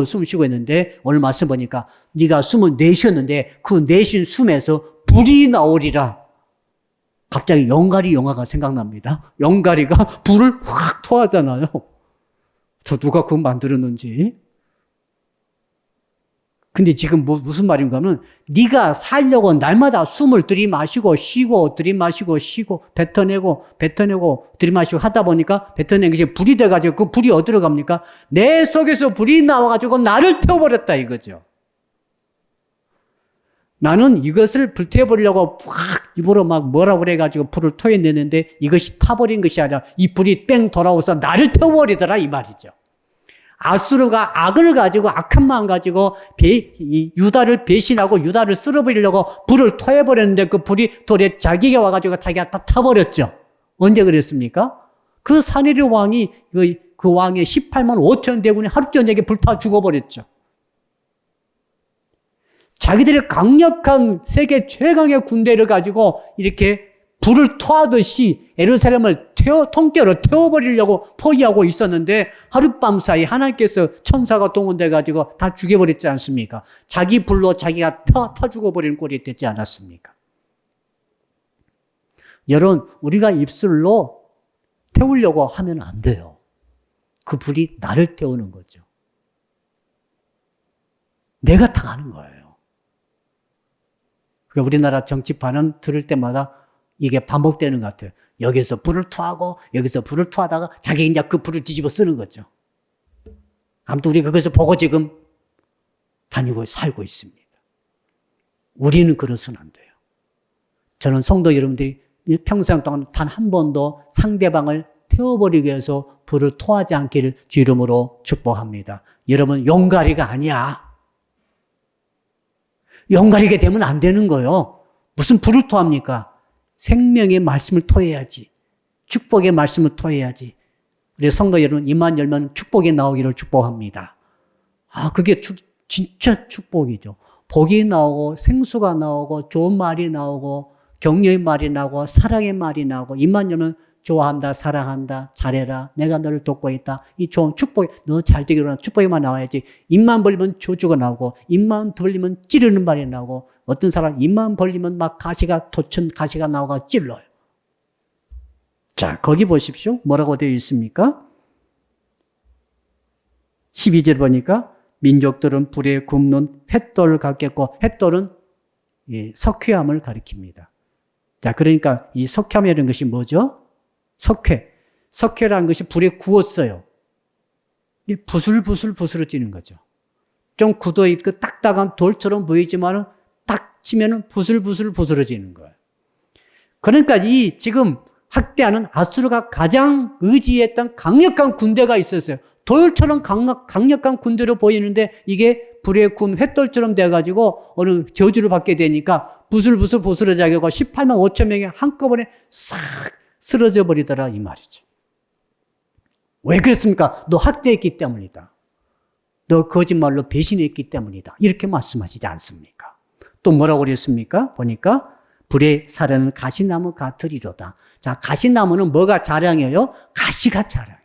숨 쉬고 있는데 오늘 말씀 보니까 네가 숨을 내쉬었는데 그 내쉰 숨에서 불이 나오리라. 갑자기 영가리 영화가 생각납니다. 영가리가 불을 확 토하잖아요. 저 누가 그거 만들었는지. 근데 지금 무슨 말인가 하면 네가 살려고 날마다 숨을 들이마시고 쉬고 들이마시고 쉬고 뱉어내고 들이마시고 하다 보니까 뱉어낸 것이 불이 돼가지고 그 불이 어디로 갑니까? 내 속에서 불이 나와가지고 나를 태워버렸다 이거죠. 나는 이것을 불태워버리려고 확 입으로 막 뭐라고 그래가지고 불을 토해내는데 이것이 타버린 것이 아니라 이 불이 뺑 돌아와서 나를 태워버리더라 이 말이죠. 아수르가 악을 가지고 악한 마음 가지고 유다를 배신하고 유다를 쓸어버리려고 불을 토해버렸는데 그 불이 돌에 자기가 와가지고 자기가 다 타버렸죠. 언제 그랬습니까? 그 사내립 왕이 그 왕의 18만 5천 대군이 하루 저녁에 불타 죽어버렸죠. 자기들의 강력한 세계 최강의 군대를 가지고 이렇게 불을 토하듯이 예루살렘을 통째로 태워버리려고 포위하고 있었는데 하룻밤 사이 하나님께서 천사가 동원돼가지고 다 죽여버렸지 않습니까? 자기 불로 자기가 타 죽어버리는 꼴이 됐지 않았습니까? 여러분, 우리가 입술로 태우려고 하면 안 돼요. 그 불이 나를 태우는 거죠. 내가 당하는 거예요. 그러니까 우리나라 정치판은 들을 때마다 이게 반복되는 것 같아요. 여기서 불을 토하고 여기서 불을 토하다가 자기 이제 그 불을 뒤집어 쓰는 거죠. 아무튼 우리가 그것을 보고 지금 다니고 살고 있습니다. 우리는 그러서는 안 돼요. 저는 성도 여러분들이 평생 동안 단 한 번도 상대방을 태워버리기 위해서 불을 토하지 않기를 주 이름으로 축복합니다. 여러분, 용가리가 아니야. 용가리게 되면 안 되는 거예요. 무슨 불을 토합니까? 생명의 말씀을 토해야지. 축복의 말씀을 토해야지. 우리 성도 여러분, 입만 열면 축복이 나오기를 축복합니다. 그게 진짜 축복이죠. 복이 나오고 생수가 나오고 좋은 말이 나오고 격려의 말이 나오고 사랑의 말이 나오고 입만 열면 좋아한다, 사랑한다, 잘해라, 내가 너를 돕고 있다. 이 좋은 축복이, 너 잘 되기로 하는 축복이만 나와야지. 입만 벌리면 저주가 나오고 입만 벌리면 찌르는 말이 나오고 어떤 사람 입만 벌리면 막 가시가 나오고 찔러요. 자, 거기 보십시오. 뭐라고 되어 있습니까? 12절 보니까 민족들은 불에 굽는 횃돌을 갖겠고, 횃돌은 석회암을 가리킵니다. 자, 그러니까 이 석회암이라는 것이 뭐죠? 석회라는 것이 불에 구웠어요. 부슬부슬부슬해지는 거죠. 좀 굳어있고 딱딱한 돌처럼 보이지만은 딱 치면은 부슬부슬부슬해지는 거예요. 그러니까 이 지금 학대하는 아수르가 가장 의지했던 강력한 군대가 있었어요. 돌처럼 강력한 군대로 보이는데 이게 불에 구운 횃돌처럼 돼가지고 어느 저주를 받게 되니까 부슬부슬해져가지고 18만 5천 명이 한꺼번에 싹 쓰러져 버리더라 이 말이죠. 왜 그랬습니까? 너 학대했기 때문이다. 너 거짓말로 배신했기 때문이다. 이렇게 말씀하시지 않습니까? 또 뭐라고 그랬습니까? 보니까 불에 사르는 가시나무 같으리로다. 자, 가시나무는 뭐가 자랑이에요? 가시가 자랑이에요.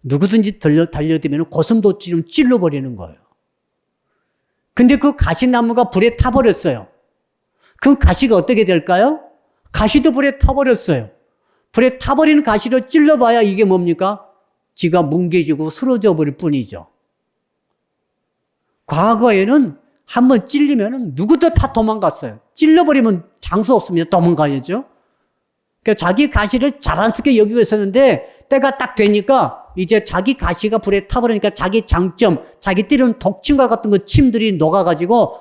누구든지 달려들면 고슴도치처럼 찔러버리는 거예요. 근데 그 가시나무가 불에 타버렸어요. 그럼 가시가 어떻게 될까요? 가시도 불에 타버렸어요. 불에 타버리는 가시로 찔러봐야 이게 뭡니까? 지가 뭉개지고 쓰러져 버릴 뿐이죠. 과거에는 한번 찔리면 누구도 다 도망갔어요. 찔러버리면 장수 없습니다. 도망가야죠. 그러니까 자기 가시를 자랑스럽게 여기고 있었는데 때가 딱 되니까 이제 자기 가시가 불에 타버리니까 자기 장점, 자기 때리는 독침과 같은 그 침들이 녹아가지고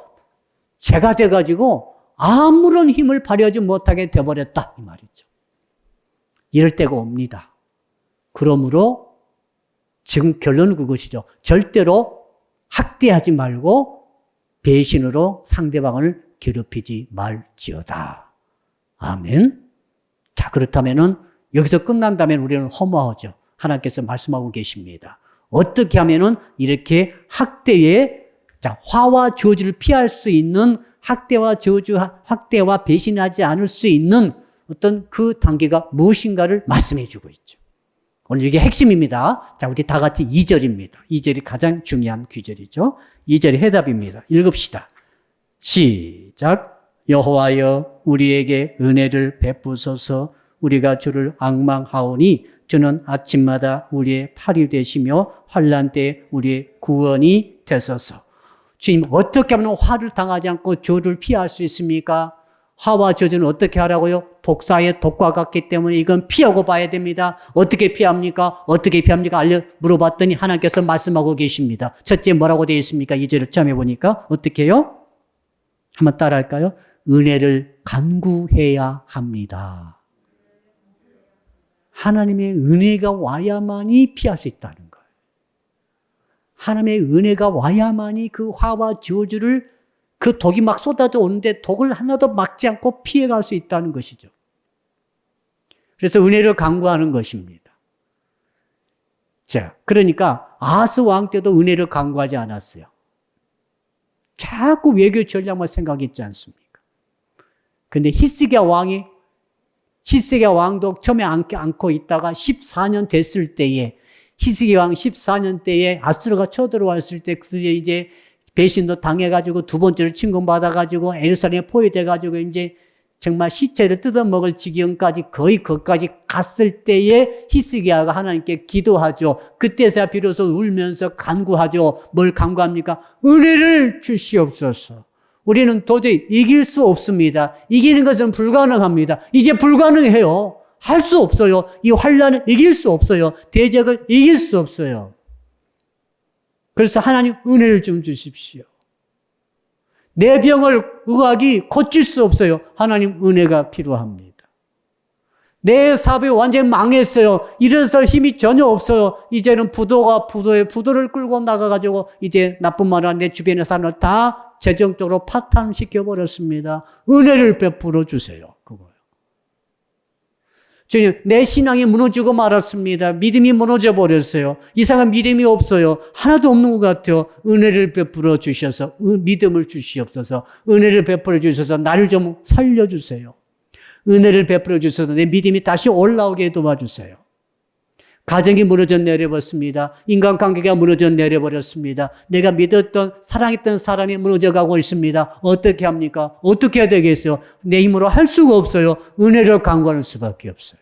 재가 돼가지고 아무런 힘을 발휘하지 못하게 되어버렸다 이 말이죠. 이럴 때가 옵니다. 그러므로 지금 결론은 그것이죠. 절대로 학대하지 말고 배신으로 상대방을 괴롭히지 말지어다. 아멘. 자, 그렇다면은 여기서 끝난다면 우리는 허무하죠. 하나님께서 말씀하고 계십니다. 어떻게 하면은 이렇게 학대의 화와 저주를 피할 수 있는 학대와 저주, 학대와 배신하지 않을 수 있는 어떤 그 단계가 무엇인가를 말씀해 주고 있죠. 오늘 이게 핵심입니다. 자, 우리 다 같이 2절입니다. 2절이 가장 중요한 구절이죠. 2절의 해답입니다. 읽읍시다. 시작. 여호와여 우리에게 은혜를 베푸소서. 우리가 주를 앙망하오니 주는 아침마다 우리의 팔이 되시며 환난 때에 우리의 구원이 되소서. 주님, 어떻게 하면 화를 당하지 않고 저주를 피할 수 있습니까? 화와 저주는 어떻게 하라고요? 독사의 독과 같기 때문에 이건 피하고 봐야 됩니다. 어떻게 피합니까? 어떻게 피합니까? 물어봤더니 하나님께서 말씀하고 계십니다. 첫째 뭐라고 되어 있습니까? 2절을 처음 해보니까 어떻게 해요? 한번 따라 할까요? 은혜를 간구해야 합니다. 하나님의 은혜가 와야만이 피할 수 있다는 거예요. 하나님의 은혜가 와야만이 그 화와 저주를 그 독이 막 쏟아져 오는데 독을 하나도 막지 않고 피해갈 수 있다는 것이죠. 그래서 은혜를 간구하는 것입니다. 자, 그러니까 아하스 왕 때도 은혜를 간구하지 않았어요. 자꾸 외교 전략만 생각했지 않습니까? 근데 히스기야 왕도 처음에 안고 있다가 14년 됐을 때에 히스기야 왕 14년 때에 아수르가 쳐들어왔을 때 드디어 이제 배신도 당해가지고 두 번째로 침공받아가지고 예루살렘에 포위돼가지고 이제 정말 시체를 뜯어먹을 지경까지 거의 거기까지 갔을 때에 히스기야가 하나님께 기도하죠. 그때서야 비로소 울면서 간구하죠. 뭘 간구합니까? 은혜를 주시옵소서. 우리는 도저히 이길 수 없습니다. 이기는 것은 불가능합니다. 이제 불가능해요. 할 수 없어요. 이 환난을 이길 수 없어요. 대적을 이길 수 없어요. 그래서 하나님 은혜를 좀 주십시오. 내 병을 의학이 고칠 수 없어요. 하나님 은혜가 필요합니다. 내 사업이 완전히 망했어요. 일어설 힘이 전혀 없어요. 이제는 부도를 끌고 나가가지고 이제 나쁜 말 안 내 주변의 사람을 다 재정적으로 파탄시켜버렸습니다. 은혜를 베풀어 주세요. 그거예요. 주님, 내 신앙이 무너지고 말았습니다. 믿음이 무너져 버렸어요. 이상한 믿음이 없어요. 하나도 없는 것 같아요. 은혜를 베풀어 주셔서 믿음을 주시옵소서. 은혜를 베풀어 주셔서 나를 좀 살려주세요. 은혜를 베풀어 주셔서 내 믿음이 다시 올라오게 도와주세요. 가정이 무너져 내려버렸습니다. 인간관계가 무너져 내려버렸습니다. 내가 믿었던 사랑했던 사람이 무너져가고 있습니다. 어떻게 합니까? 어떻게 해야 되겠어요? 내 힘으로 할 수가 없어요. 은혜를 간구하는 수밖에 없어요.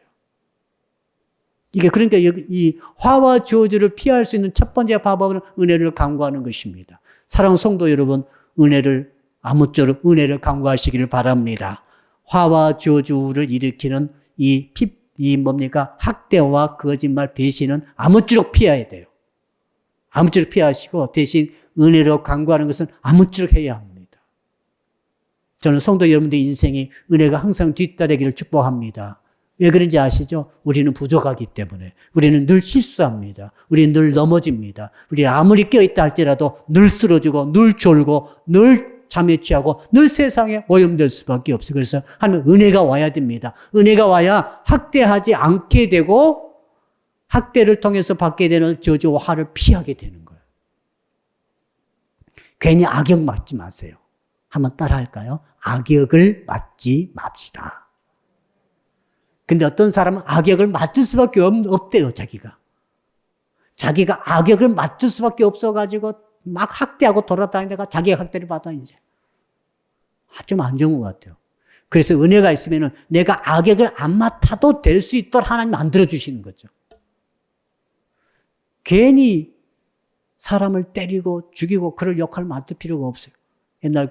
이게 그러니까 이 화와 저주를 피할 수 있는 첫 번째 방법은 은혜를 간구하는 것입니다. 사랑하는 성도 여러분, 아무쪼록 은혜를 간구하시기를 바랍니다. 화와 저주를 일으키는 학대와 거짓말, 배신은 아무쪼록 피해야 돼요. 아무쪼록 피하시고 대신 은혜로 간구하는 것은 아무쪼록 해야 합니다. 저는 성도 여러분들의 인생이 은혜가 항상 뒤따르기를 축복합니다. 왜 그런지 아시죠? 우리는 부족하기 때문에. 우리는 늘 실수합니다. 우리는 늘 넘어집니다. 우리 아무리 깨어있다 할지라도 늘 쓰러지고 늘 졸고 늘 잠에 취하고 늘 세상에 오염될 수밖에 없어요. 그래서 하나님 은혜가 와야 됩니다. 은혜가 와야 학대하지 않게 되고 학대를 통해서 받게 되는 저주와 화를 피하게 되는 거예요. 괜히 악역 맞지 마세요. 한번 따라 할까요? 악역을 맞지 맙시다. 근데 어떤 사람은 악역을 맞을 수밖에 없대요, 자기가. 자기가 악역을 맞을 수밖에 없어가지고 막 학대하고 돌아다니다가 자기가 학대를 받아, 이제. 좀 안 좋은 것 같아요. 그래서 은혜가 있으면 내가 악역을 안 맡아도 될 수 있도록 하나님 만들어주시는 거죠. 괜히 사람을 때리고 죽이고 그럴 역할을 맡을 필요가 없어요. 옛날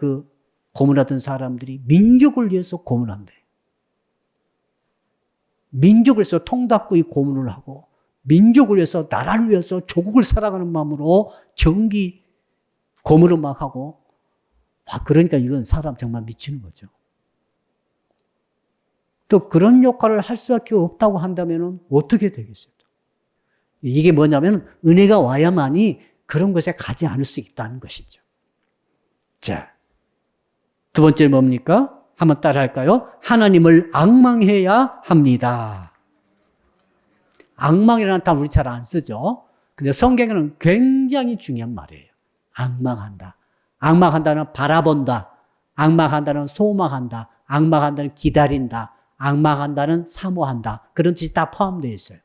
고문하던 사람들이 민족을 위해서 고문한대. 민족을 위해서 통닭구이 고문을 하고 민족을 위해서 나라를 위해서 조국을 사랑하는 마음으로 정기 고문을 막 하고 그러니까 이건 사람 정말 미치는 거죠. 또 그런 역할을 할 수밖에 없다고 한다면 어떻게 되겠어요? 이게 뭐냐면 은혜가 와야만이 그런 것에 가지 않을 수 있다는 것이죠. 자, 두 번째 뭡니까? 한번 따라 할까요? 하나님을 앙망해야 합니다. 앙망이라는 단어 우리 잘 안 쓰죠. 근데 성경에는 굉장히 중요한 말이에요. 앙망한다. 앙망한다는 바라본다. 앙망한다는 소망한다. 앙망한다는 기다린다. 앙망한다는 사모한다. 그런 뜻이 다 포함되어 있어요.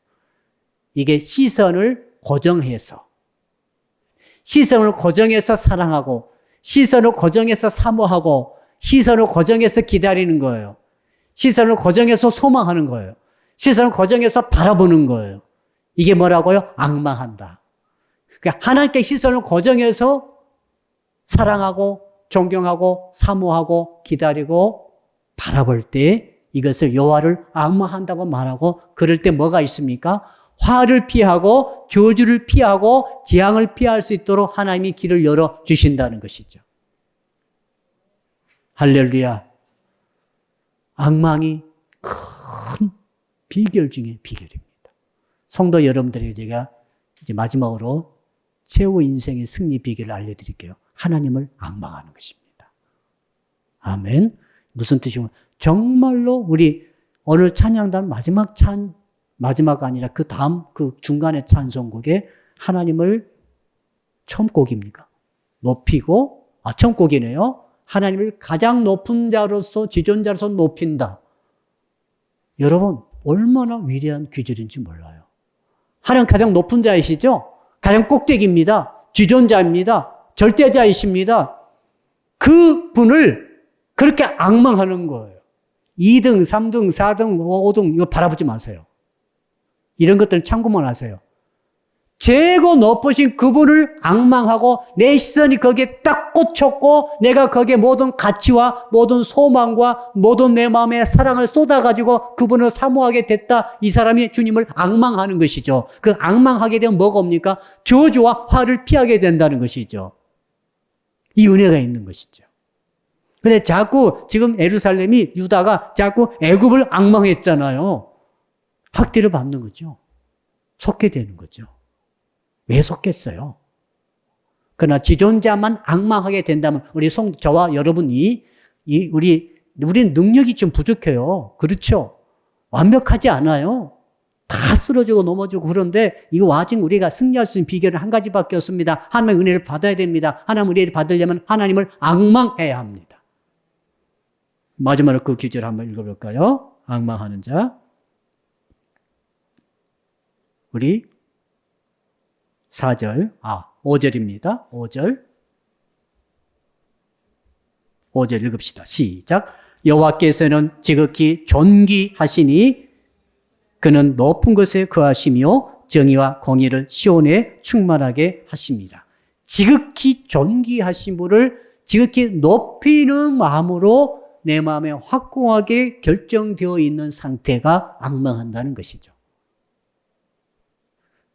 이게 시선을 고정해서 사랑하고 시선을 고정해서 사모하고 시선을 고정해서 기다리는 거예요. 시선을 고정해서 소망하는 거예요. 시선을 고정해서 바라보는 거예요. 이게 뭐라고요? 앙망한다. 그러니까 하나님께 시선을 고정해서 사랑하고 존경하고 사모하고 기다리고 바라볼 때 이것을 여호와를 앙망한다고 말하고 그럴 때 뭐가 있습니까? 화를 피하고 저주를 피하고 재앙을 피할 수 있도록 하나님이 길을 열어주신다는 것이죠. 할렐루야. 앙망이 큰 비결 중에 비결입니다. 성도 여러분들에게 제가 이제 마지막으로 최후 인생의 승리 비결을 알려드릴게요. 하나님을 앙망하는 것입니다. 아멘. 무슨 뜻이면 정말로 우리 오늘 찬양단 마지막 아니라 그 다음 그 중간의 찬송곡에 하나님을 처음 곡입니까? 높이고 처음 곡이네요. 하나님을 가장 높은 자로서 지존자로서 높인다. 여러분 얼마나 위대한 귀절인지 몰라요. 하나님 가장 높은 자이시죠? 가장 꼭대기입니다. 지존자입니다. 절대자이십니다. 그 분을 그렇게 앙망하는 거예요. 2등, 3등, 4등, 5등 이거 바라보지 마세요. 이런 것들은 참고만 하세요. 최고 높으신 그분을 앙망하고 내 시선이 거기에 딱 꽂혔고 내가 거기에 모든 가치와 모든 소망과 모든 내 마음의 사랑을 쏟아가지고 그분을 사모하게 됐다. 이 사람이 주님을 앙망하는 것이죠. 그 앙망하게 되면 뭐가 옵니까? 저주와 화를 피하게 된다는 것이죠. 이 은혜가 있는 것이죠. 근데 자꾸 지금 예루살렘이 유다가 자꾸 애굽을 앙망했잖아요. 학대를 받는 거죠. 속게 되는 거죠. 왜 속겠어요? 그러나 지존자만 앙망하게 된다면 우리 저와 여러분이 우리 능력이 좀 부족해요. 그렇죠? 완벽하지 않아요. 다 쓰러지고 넘어지고 그런데 이거 아직 우리가 승리할 수 있는 비결은 한 가지밖에 없습니다. 하나님의 은혜를 받아야 됩니다. 하나님의 은혜를 받으려면 하나님을 앙망해야 합니다. 마지막으로 그 구절 한번 읽어볼까요? 앙망하는 자. 우리 5절입니다. 5절 읽읍시다. 시작. 여호와께서는 지극히 존귀하시니 그는 높은 곳에 거하시며 정의와 공의를 시온에 충만하게 하십니다. 지극히 존귀하신 분을 지극히 높이는 마음으로 내 마음에 확고하게 결정되어 있는 상태가 앙망한다는 것이죠.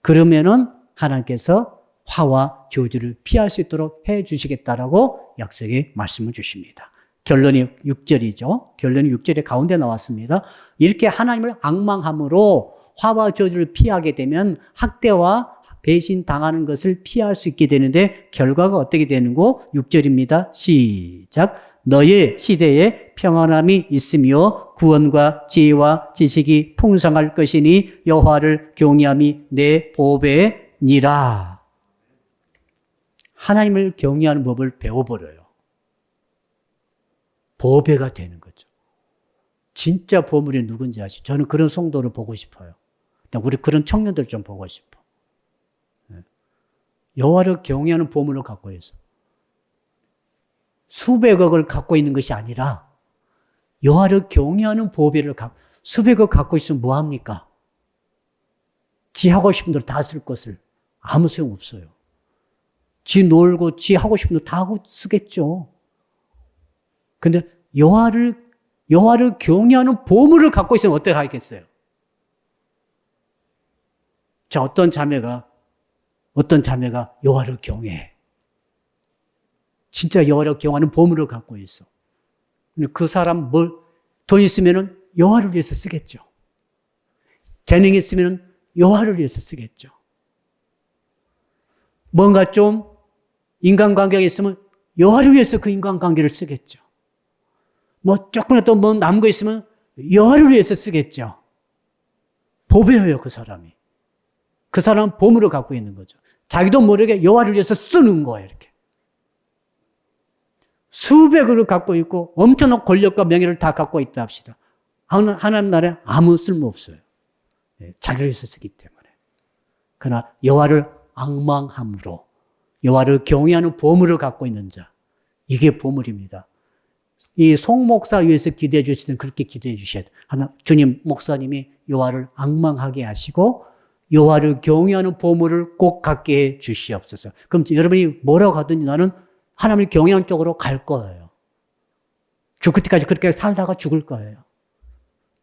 그러면은 하나님께서 화와 저주를 피할 수 있도록 해 주시겠다라고 약속의 말씀을 주십니다. 결론이 6절이죠. 결론이 6절의 가운데 나왔습니다. 이렇게 하나님을 앙망함으로 화와 저주를 피하게 되면 학대와 배신 당하는 것을 피할 수 있게 되는데 결과가 어떻게 되는고? 6절입니다. 시작. 너의 시대에 평안함이 있으며 구원과 지혜와 지식이 풍성할 것이니 여호와를 경외함이 내 보배니라. 하나님을 경외하는 법을 배워버려요. 보배가 되는 거죠. 진짜 보물이 누군지 아시죠? 저는 그런 성도를 보고 싶어요. 우리 그런 청년들 좀 보고 싶어. 여호와를 경외하는 보물을 갖고 있어. 수백억을 갖고 있는 것이 아니라 여호와를 경외하는 보배를 수백억 갖고 있으면 뭐합니까? 지 하고 싶은 대로 다 쓸 것을 아무 소용 없어요. 지 놀고 지 하고 싶은 대로 다 하고 쓰겠죠. 근데 여호와를 경외하는 보물을 갖고 있으면 어떻게 하겠어요? 자, 어떤 자매가 여호와를 경외해. 진짜 여호와를 경외하는 보물을 갖고 있어. 그 사람 돈 있으면은 여호와를 위해서 쓰겠죠. 재능이 있으면은 여호와를 위해서 쓰겠죠. 뭔가 좀 인간관계가 있으면 여호와를 위해서 그 인간관계를 쓰겠죠. 조금이라도 남은 거 있으면 여호와를 위해서 쓰겠죠. 보배예요, 그 사람이. 그 사람은 보물을 갖고 있는 거죠. 자기도 모르게 여호와를 위해서 쓰는 거예요, 이렇게. 수백을 갖고 있고 엄청난 권력과 명예를 다 갖고 있다 합시다. 하나님 나라에 아무 쓸모 없어요. 자기를 위해서 쓰기 때문에. 그러나 여호와를 앙망함으로 여호와를 경외하는 보물을 갖고 있는 자, 이게 보물입니다. 이 송 목사 위해서 기도해 주시든 그렇게 기도해 주셔야 돼요. 주님 목사님이 여호와를 앙망하게 하시고 여호와를 경외하는 보물을 꼭 갖게 해 주시옵소서. 그럼 여러분이 뭐라고 하든지 나는 하나님을 경외하는 쪽으로 갈 거예요. 죽을 때까지 그렇게 살다가 죽을 거예요.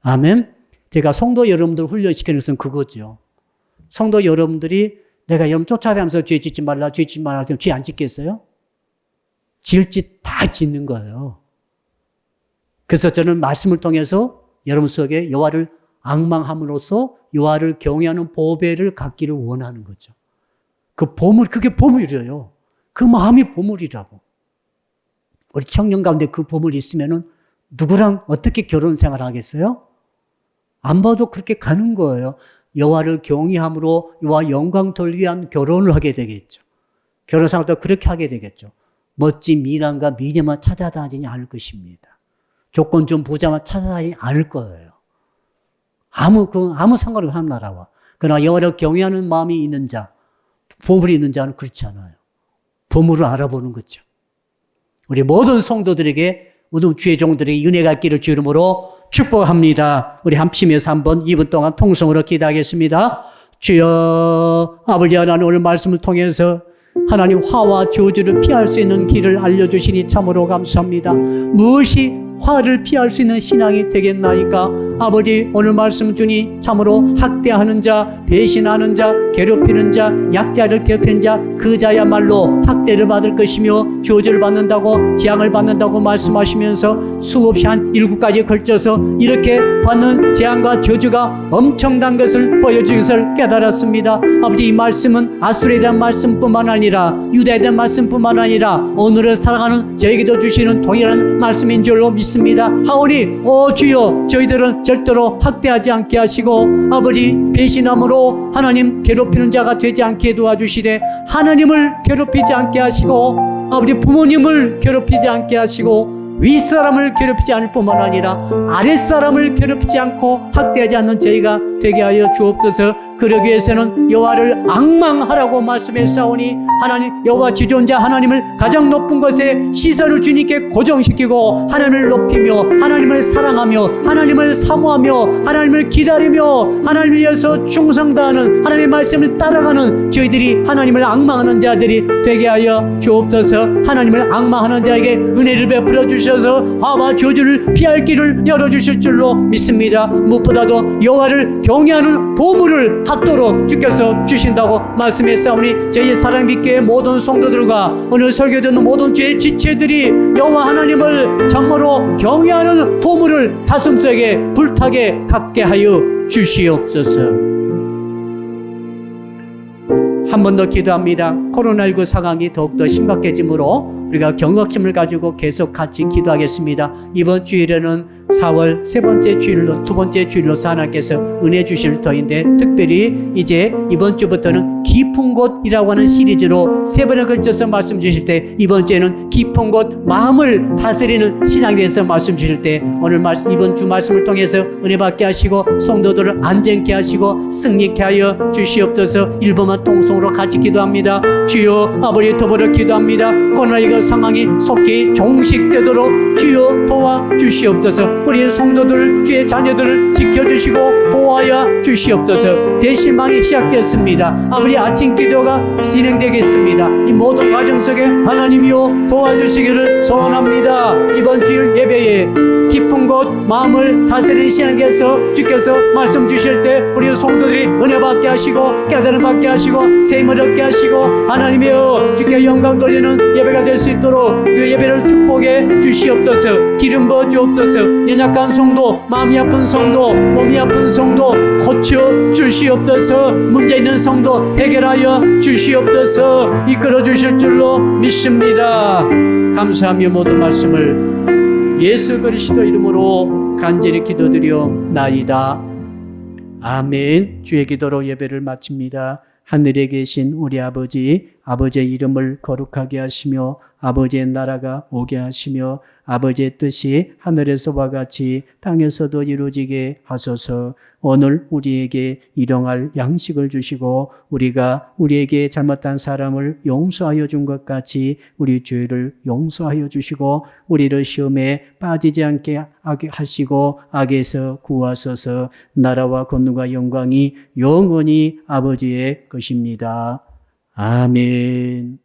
아멘. 제가 성도 여러분들 훈련시키는 것은 그거죠. 성도 여러분들이 내가 여러분 쫓아다니면서 죄 짓지 말라, 죄 짓지 말라 하면 죄 안 짓겠어요? 지을 짓 다 짓는 거예요. 그래서 저는 말씀을 통해서 여러분 속에 여호와를 앙망함으로써 여호와를 경외하는 보배를 갖기를 원하는 거죠. 그 보물, 그게 보물이래요. 그 마음이 보물이라고. 우리 청년 가운데 그 보물이 있으면은 누구랑 어떻게 결혼 생활 하겠어요? 안 봐도 그렇게 가는 거예요. 여호와를 경외함으로 여호와 영광 돌리기 위한 결혼을 하게 되겠죠. 결혼 생활도 그렇게 하게 되겠죠. 멋진 미남과 미녀만 찾아다니지 않을 것입니다. 조건 좀 부자만 찾아다니지 않을 거예요. 아무 상관없이 하는 나라와. 그러나 여호와를 경외하는 마음이 있는 자, 보물이 있는 자는 그렇지 않아요. 보물을 알아보는 거죠. 우리 모든 성도들에게, 모든 주의 종들에게 은혜가 있기를 주 이름으로 축복합니다. 우리 합심해서 한번 2분 동안 통성으로 기도하겠습니다. 주여, 아버지 하나님 오늘 말씀을 통해서 하나님 화와 저주를 피할 수 있는 길을 알려주시니 참으로 감사합니다. 무엇이 화를 피할 수 있는 신앙이 되겠나이까? 아버지, 오늘 말씀 주니 참으로 학대하는 자, 배신하는 자, 괴롭히는 자, 약자를 괴롭히는 자, 그 자야말로 학대를 받을 것이며 저주를 받는다고, 재앙을 받는다고 말씀하시면서 수없이 한 7가지 걸쳐서 이렇게 받는 재앙과 저주가 엄청난 것을 보여주신 것을 깨달았습니다. 아버지, 이 말씀은 아수르에 대한 말씀뿐만 아니라 유다에 대한 말씀뿐만 아니라 오늘을 살아가는 저에게도 주시는 동일한 말씀인 줄로 믿습니다. 하오니 오 주여, 저희들은 절대로 학대하지 않게 하시고 아버지, 배신함으로 하나님 괴롭히는 자가 되지 않게 도와주시되 하나님을 괴롭히지 않게 하시고 아버지, 부모님을 괴롭히지 않게 하시고 윗사람을 괴롭히지 않을 뿐만 아니라 아랫사람을 괴롭히지 않고 학대하지 않는 저희가 되게 하여 주옵소서. 그러기 위해서는 여호와를 앙망하라고 말씀했사오니 하나님, 여호와 지존자 하나님을 가장 높은 것에 시선을 주님께 고정시키고 하나님을 높이며 하나님을 사랑하며 하나님을 사모하며 하나님을 기다리며 하나님을 위해서 충성다하는 하나님의 말씀을 따라가는 저희들이 하나님을 앙망하는 자들이 되게 하여 주옵소서. 하나님을 앙망하는 자에게 은혜를 베풀어 주셔서 화와 저주를 피할 길을 열어주실 줄로 믿습니다. 무엇보다도 여호와를 경외하는 보물을 갖도록 주께서 주신다고 말씀했사오니 저희 사랑빛교회 모든 성도들과 오늘 설교 듣는 모든 주의 지체들이 여호와 하나님을 참으로 경외하는 보물을 가슴속에 불타게 갖게 하여 주시옵소서. 한 번 더 기도합니다. 코로나19 상황이 더욱더 심각해지므로 우리가 경각심을 가지고 계속 같이 기도하겠습니다. 이번 주일에는 4월 세 번째 주일로, 두 번째 주일로서 하나님께서 은혜 주실 터인데, 특별히 이제 이번 주부터는 깊은 곳이라고 하는 시리즈로 3번에 걸쳐서 말씀 주실 때, 이번 주에는 깊은 곳, 마음을 다스리는 신앙에 대해서 말씀 주실 때, 오늘 말씀, 이번 주 말씀을 통해서 은혜 받게 하시고 성도들을 안전케 하시고 승리케 하여 주시옵소서. 1번만 통성으로 같이 기도합니다. 주여, 아버지 더불어 기도합니다. 코로나19 상황이 속히 종식되도록 주여 도와주시옵소서. 우리 성도들, 주의 자녀들을 지켜주시고 보호하여 주시옵소서. 대신망이 시작됐습니다. 아버지, 아침 기도가 진행되겠습니다. 이 모든 과정 속에 하나님이여 도와주시기를 소원합니다. 이번 주일 예배에 깊은 곳, 마음을 다스리는 신앙에서 주께서 말씀 주실 때 우리 성도들이 은혜 받게 하시고 깨달음 받게 하시고 세임을 얻게 하시고 하나님이여 주께 영광 돌리는 예배가 될 수 있도록 그 예배를 축복해 주시옵소서. 기름 부어 주옵소서. 연약한 성도, 마음이 아픈 성도, 몸이 아픈 성도 고쳐 주시옵소서. 문제 있는 성도 해결하여 주시옵소서. 이끌어 주실 줄로 믿습니다. 감사하며 모든 말씀을 예수 그리스도 이름으로 간절히 기도드리옵나이다. 아멘. 주의 기도로 예배를 마칩니다. 하늘에 계신 우리 아버지, 아버지의 이름을 거룩하게 하시며 아버지의 나라가 오게 하시며 아버지의 뜻이 하늘에서와 같이 땅에서도 이루어지게 하소서. 오늘 우리에게 일용할 양식을 주시고 우리가 우리에게 잘못한 사람을 용서하여 준 것 같이 우리 죄를 용서하여 주시고 우리를 시험에 빠지지 않게 하시고 악에서 구하소서. 나라와 권능과 영광이 영원히 아버지의 것입니다. 아멘.